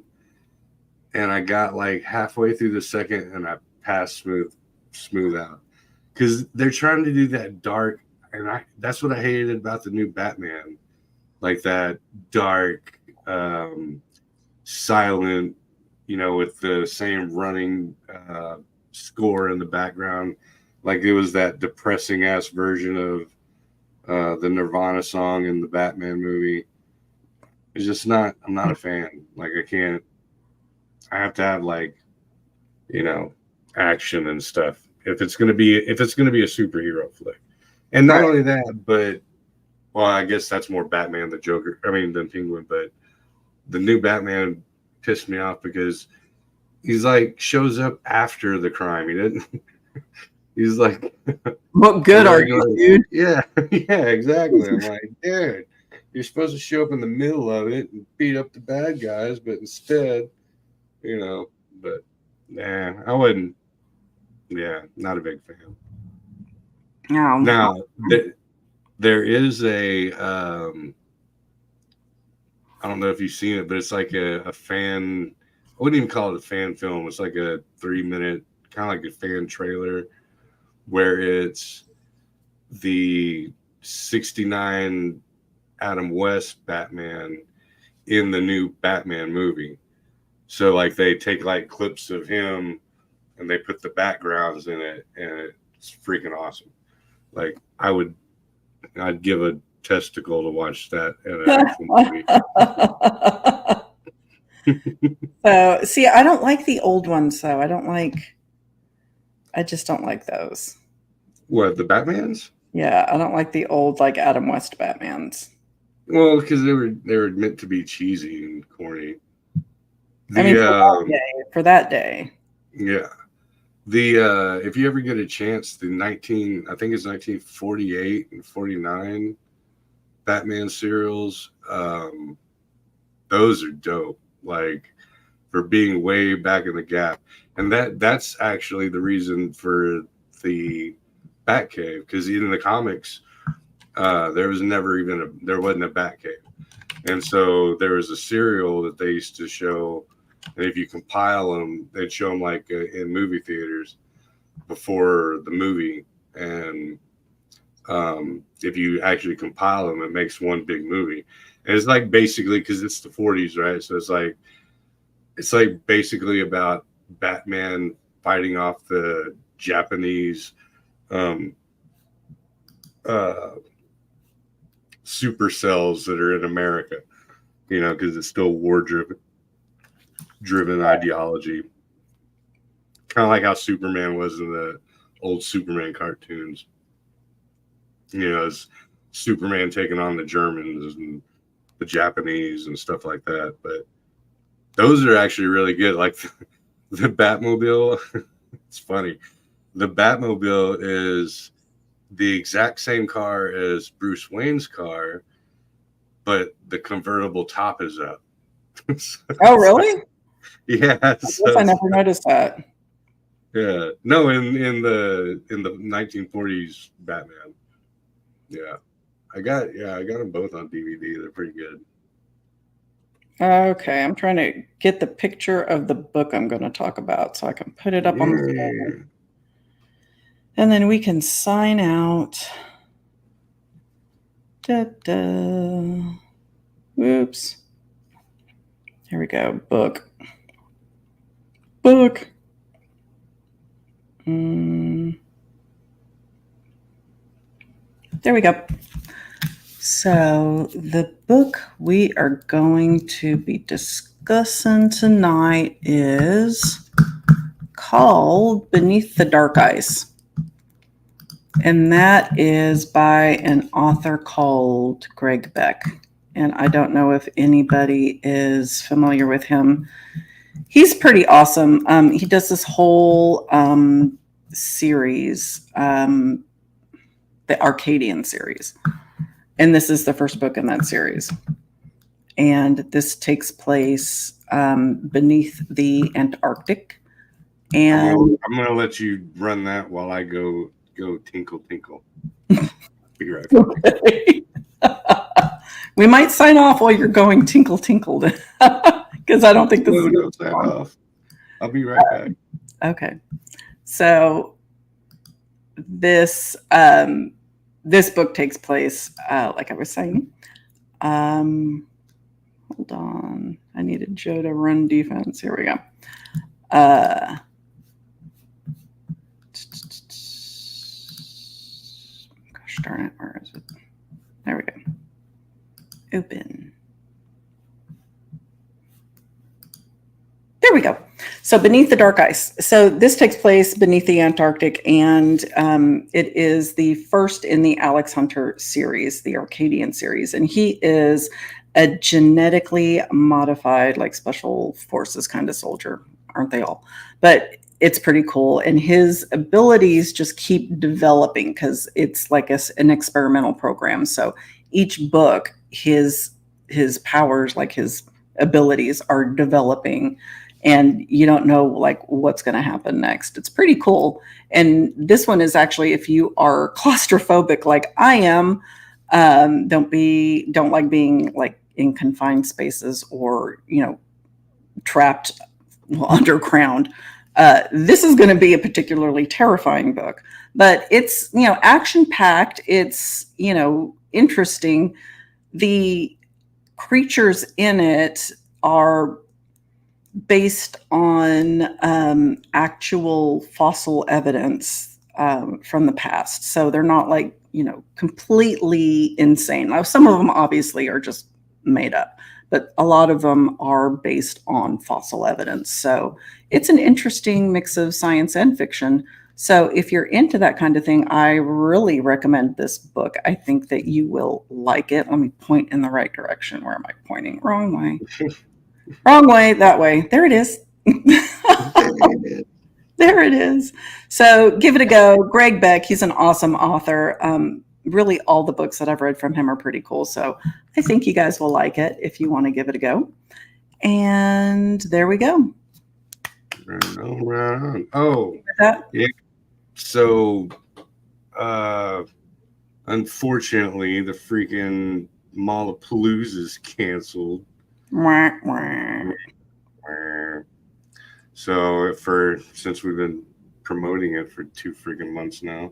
and I got like halfway through the second, and I passed smooth out, because they're trying to do that dark, and that's what I hated about the new Batman, like that dark, silent, with the same running score in the background, like it was that depressing ass version of the Nirvana song in the Batman movie. It's just not. I'm not a fan. Like, I have to have like, action and stuff if it's gonna be a superhero flick. And not only that, but I guess that's more Batman than Penguin. But the new Batman pissed me off because he's like shows up after the crime. He didn't. He's like, what good are you, dude? Yeah, exactly. I'm like, dude, you're supposed to show up in the middle of it and beat up the bad guys, but instead, but nah, I wouldn't. Yeah, not a big fan. No. Now, there is a, I don't know if you've seen it, but it's like a fan, I wouldn't even call it a fan film. It's like a 3-minute, kind of like a fan trailer, where it's the 69 Adam West Batman in the new Batman movie. So like they take like clips of him and they put the backgrounds in it, and it's freaking awesome. Like I'd give a testicle to watch that in an actual movie. So, see, I don't like the old ones, though. I just don't like those. What, the Batmans? Yeah, I don't like the old, like, Adam West Batmans. Well, because they were meant to be cheesy and corny. For that day. Yeah. If you ever get a chance, I think it's 1948 and 49 Batman serials, those are dope. Like, for being way back in the gap. And that's actually the reason for the Batcave, because in the comics, there wasn't a Batcave. And so there was a serial that they used to show, and if you compile them, they'd show them like in movie theaters before the movie. And if you actually compile them, it makes one big movie. And it's like basically, because it's the 40s, right? So it's like basically about Batman fighting off the Japanese supercells that are in America, because it's still war-driven ideology. Kind of like how Superman was in the old Superman cartoons. It's Superman taking on the Germans and the Japanese and stuff like that. But those are actually really good. Like the Batmobile, it's funny. The Batmobile is the exact same car as Bruce Wayne's car, but the convertible top is up. Oh, really? Yeah. I never noticed that. Yeah. No, in the 1940s Batman. Yeah. I got them both on DVD. They're pretty good. Okay, I'm trying to get the picture of the book I'm going to talk about so I can put it up on the screen. And then we can sign out. Whoops. Here we go. Book. There we go. So the book we are going to be discussing tonight is called Beneath the Dark Ice. And that is by an author called Greg Beck. And I don't know if anybody is familiar with him. He's pretty awesome. He does this whole series, the Arcadian series. And this is the first book in that series. And this takes place beneath the Antarctic. And I'm going to let you run that while I go tinkle tinkle. Be right back. Okay. We might sign off while you're going tinkle tinkle, because I don't think this is going to sign off. I'll be right back. Okay. So this book takes place, like I was saying. Hold on. I needed Joe to run defense. Here we go. Gosh darn it. Where is it? There we go. Open. There we go. So Beneath the Dark Ice. So this takes place beneath the Antarctic, and it is the first in the Alex Hunter series, the Arcadian series. And he is a genetically modified, like special forces kind of soldier, aren't they all? But it's pretty cool. And his abilities just keep developing because it's like an experimental program. So each book, his powers, like his abilities, are developing, and you don't know like what's going to happen next. It's pretty cool. And this one is actually, if you are claustrophobic like I am, don't like being like in confined spaces or trapped underground. This is going to be a particularly terrifying book, but it's action packed. It's interesting. The creatures in it based on actual fossil evidence from the past. So they're not like, completely insane. Now, some of them obviously are just made up, but a lot of them are based on fossil evidence. So it's an interesting mix of science and fiction. So if you're into that kind of thing, I really recommend this book. I think that you will like it. Let me point in the right direction. Where am I pointing? Wrong way. Wrong way, that way. There it is. There it is. So give it a go. Greg Beck, he's an awesome author. Really, all the books that I've read from him are pretty cool. So I think you guys will like it if you want to give it a go. And there we go. Right on. Oh, yeah. So, unfortunately, the freaking Mallapalooza is canceled. So, since we've been promoting it for 2 freaking months now,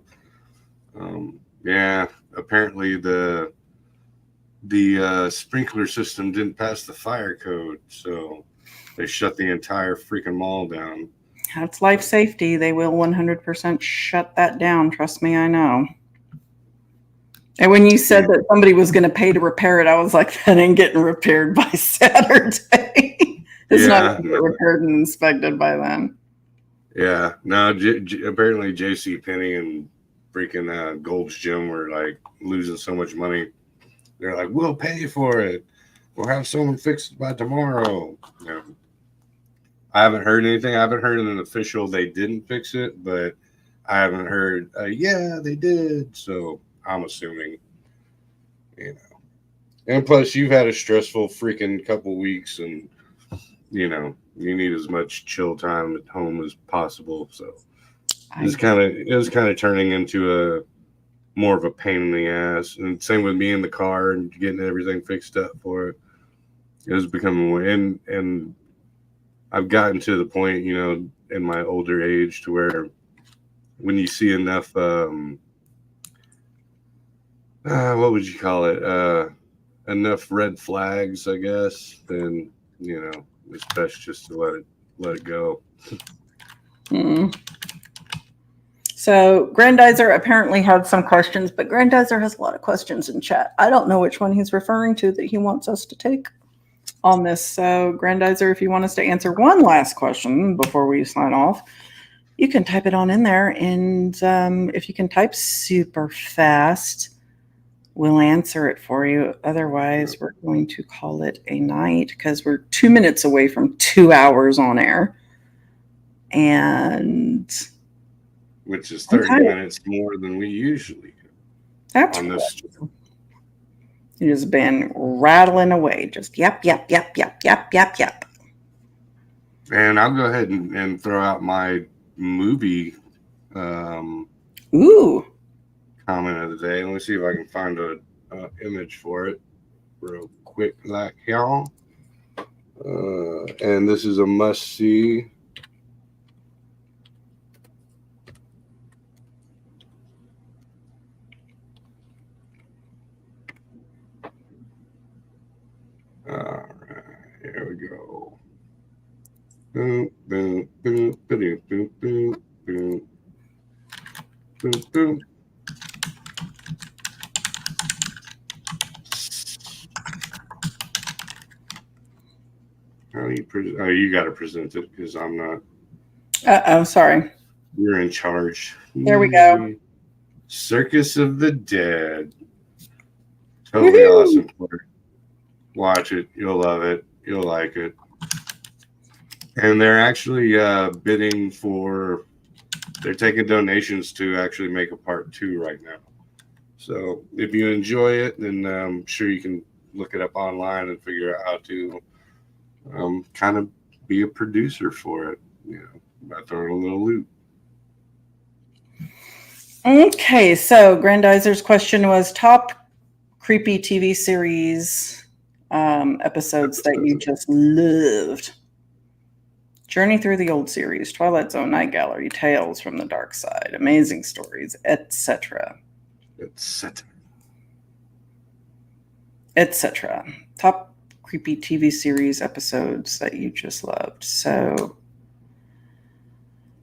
yeah, apparently the sprinkler system didn't pass the fire code, so they shut the entire freaking mall down. That's life safety. They will 100% shut that down. Trust me, I know. And when you said that somebody was going to pay to repair it, I was like, that ain't getting repaired by Saturday. It's not going to get repaired and inspected by then. Yeah. No, apparently JCPenney and freaking Gold's Gym were like losing so much money. They're like, we'll pay for it. We'll have someone fix it by tomorrow. Yeah. I haven't heard anything. I haven't heard an official they didn't fix it, but I haven't heard, yeah, they did. So I'm assuming, And plus, you've had a stressful freaking couple weeks, and, you need as much chill time at home as possible. So it was kind of turning into more of a pain in the ass. And same with me in the car and getting everything fixed up for it. It was becoming more, and I've gotten to the point, in my older age to where when you see enough, what would you call it? Enough red flags, I guess, then, it's best just to let it go. So Grandizer apparently had some questions, but Grandizer has a lot of questions in chat. I don't know which one he's referring to that he wants us to take on this. So Grandizer, if you want us to answer one last question before we sign off, you can type it on in there. And if you can type super fast, we'll answer it for you. Otherwise, we're going to call it a night because we're 2 minutes away from 2 hours on air. And which is 30 minutes more than we usually do. That's on this. You've just been rattling away. Just yep. And I'll go ahead and throw out my movie comment of the day. Let me see if I can find an image for it real quick like y'all. And this is a must-see. All right, here we go. Boom, boom, boom, boom, boom, boom, boom, boom, boom. How do you you got to present it because I'm not. Sorry. You're in charge. There we go. Circus of the Dead. Totally awesome. Watch it. You'll love it. You'll like it. And they're actually bidding they're taking donations to actually make a part 2 right now. So if you enjoy it, then I'm sure you can look it up online and figure out how to kind of be a producer for it, by throwing a little loot. Okay, so Grandizer's question was top creepy TV series episodes that you just loved. Journey Through the Old Series, Twilight Zone, Night Gallery, Tales from the Dark Side, Amazing Stories, etc. Etc. Top creepy TV series episodes that you just loved. So,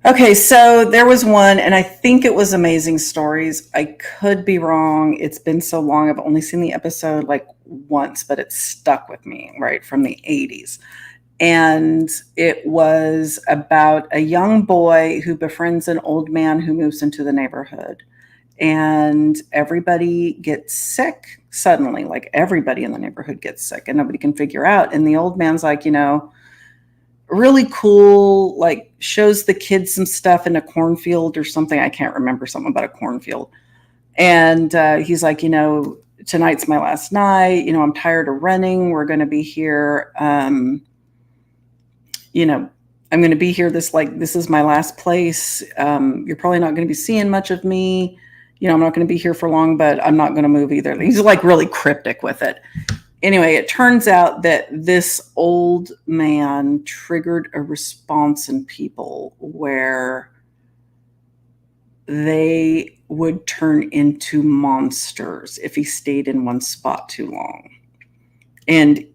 okay, so there was one, and I think it was Amazing Stories. I could be wrong. It's been so long. I've only seen the episode like once, but it stuck with me, right, from the 80s. And it was about a young boy who befriends an old man who moves into the neighborhood. And everybody gets sick suddenly, like everybody in the neighborhood gets sick and nobody can figure out. And the old man's like, really cool, like shows the kids some stuff in a cornfield or something. I can't remember, something about a cornfield. And he's like, tonight's my last night. I'm tired of running. We're going to be here. I'm going to be here. This is my last place. You're probably not going to be seeing much of me. I'm not going to be here for long, but I'm not going to move either. He's like really cryptic with it. Anyway, it turns out that this old man triggered a response in people where they would turn into monsters if he stayed in one spot too long. And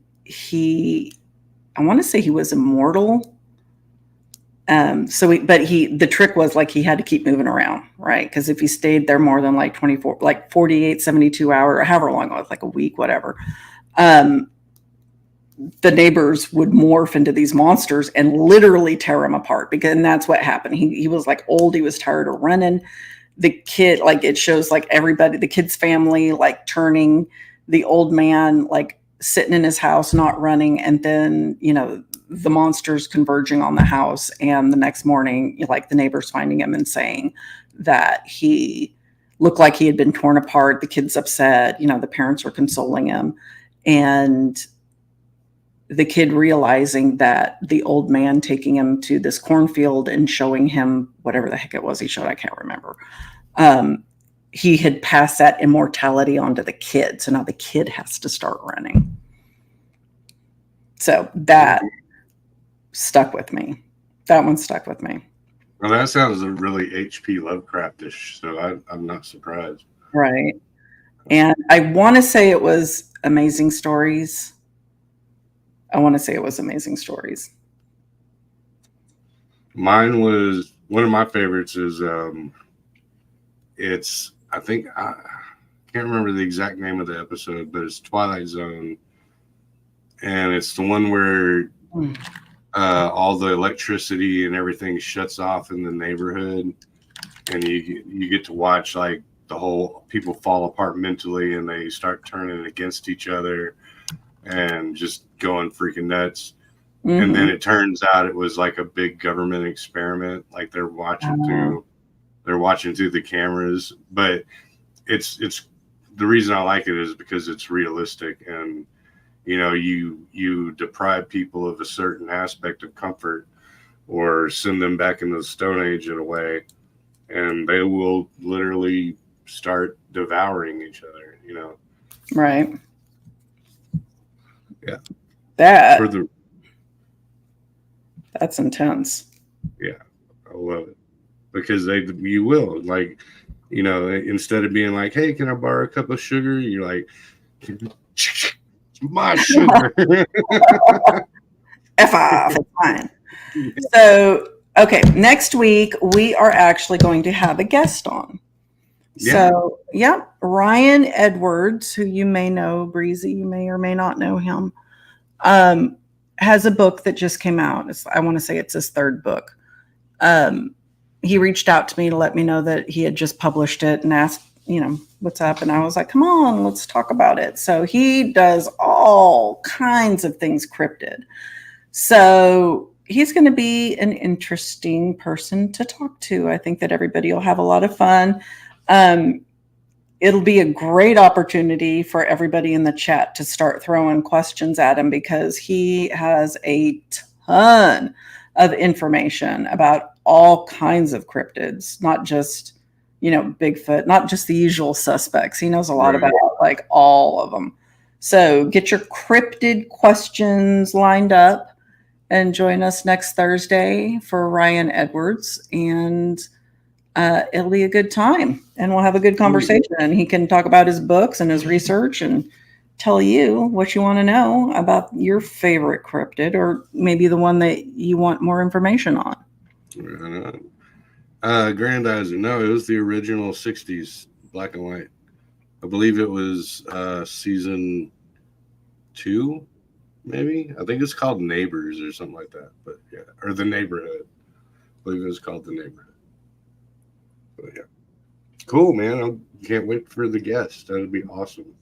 I want to say he was immortal. The trick was like he had to keep moving around, right? Because if he stayed there more than like 24, like 48, 72 hours, or however long it was, like a week, whatever, the neighbors would morph into these monsters and literally tear him apart. And that's what happened. He was like old. He was tired of running. The kid, like it shows like everybody, the kid's family, like turning, the old man, like sitting in his house, not running. And then, the monsters converging on the house. And the next morning, like the neighbors finding him and saying that he looked like he had been torn apart. The kid's upset. The parents were consoling him. And the kid realizing that the old man taking him to this cornfield and showing him whatever the heck it was he showed, I can't remember. He had passed that immortality onto the kid. So now the kid has to start running. So that stuck with me. That one stuck with me. Well, that sounds really H.P. Lovecraftish, so I'm not surprised. Right. And I want to say it was Amazing Stories. Mine was, one of my favorites is, I can't remember the exact name of the episode, but it's Twilight Zone. And it's the one where all the electricity and everything shuts off in the neighborhood. And you get to watch like the whole people fall apart mentally and they start turning against each other and just going freaking nuts. Mm-hmm. And then it turns out it was like a big government experiment. Like they're watching through the cameras, but it's the reason I like it is because it's realistic and, you deprive people of a certain aspect of comfort or send them back into the Stone Age in a way, and they will literally start devouring each other, Right. Yeah. That's intense. Yeah. I love it. Because you will, like, instead of being like, hey, can I borrow a cup of sugar? You're like, my sugar. F off, it's fine. So, okay, next week we are actually going to have a guest on. Yeah. So, Ryan Edwards, who you may know, Breezy, you may or may not know him, has a book that just came out. I want to say it's his third book. He reached out to me to let me know that he had just published it and asked, what's up? And I was like, come on, let's talk about it. So he does all kinds of things cryptid. So he's going to be an interesting person to talk to. I think that everybody will have a lot of fun. It'll be a great opportunity for everybody in the chat to start throwing questions at him because he has a ton of information about all kinds of cryptids, not just, Bigfoot, not just the usual suspects. He knows a lot about like all of them. So get your cryptid questions lined up and join us next Thursday for Ryan Edwards. And it'll be a good time and we'll have a good conversation. And he can talk about his books and his research and tell you what you want to know about your favorite cryptid, or maybe the one that you want more information on. Grandizer. No, it was the original 60s black and white. I believe it was season 2, maybe. I think it's called Neighbors or something like that. But yeah, or The Neighborhood. I believe it was called The Neighborhood. But yeah, cool, man. I can't wait for the guest. That'd be awesome.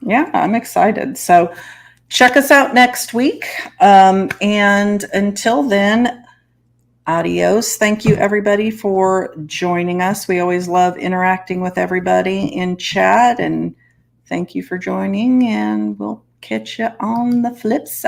Yeah, I'm excited. So check us out next week. And until then, adios. Thank you, everybody, for joining us. We always love interacting with everybody in chat. And thank you for joining. And we'll catch you on the flip side.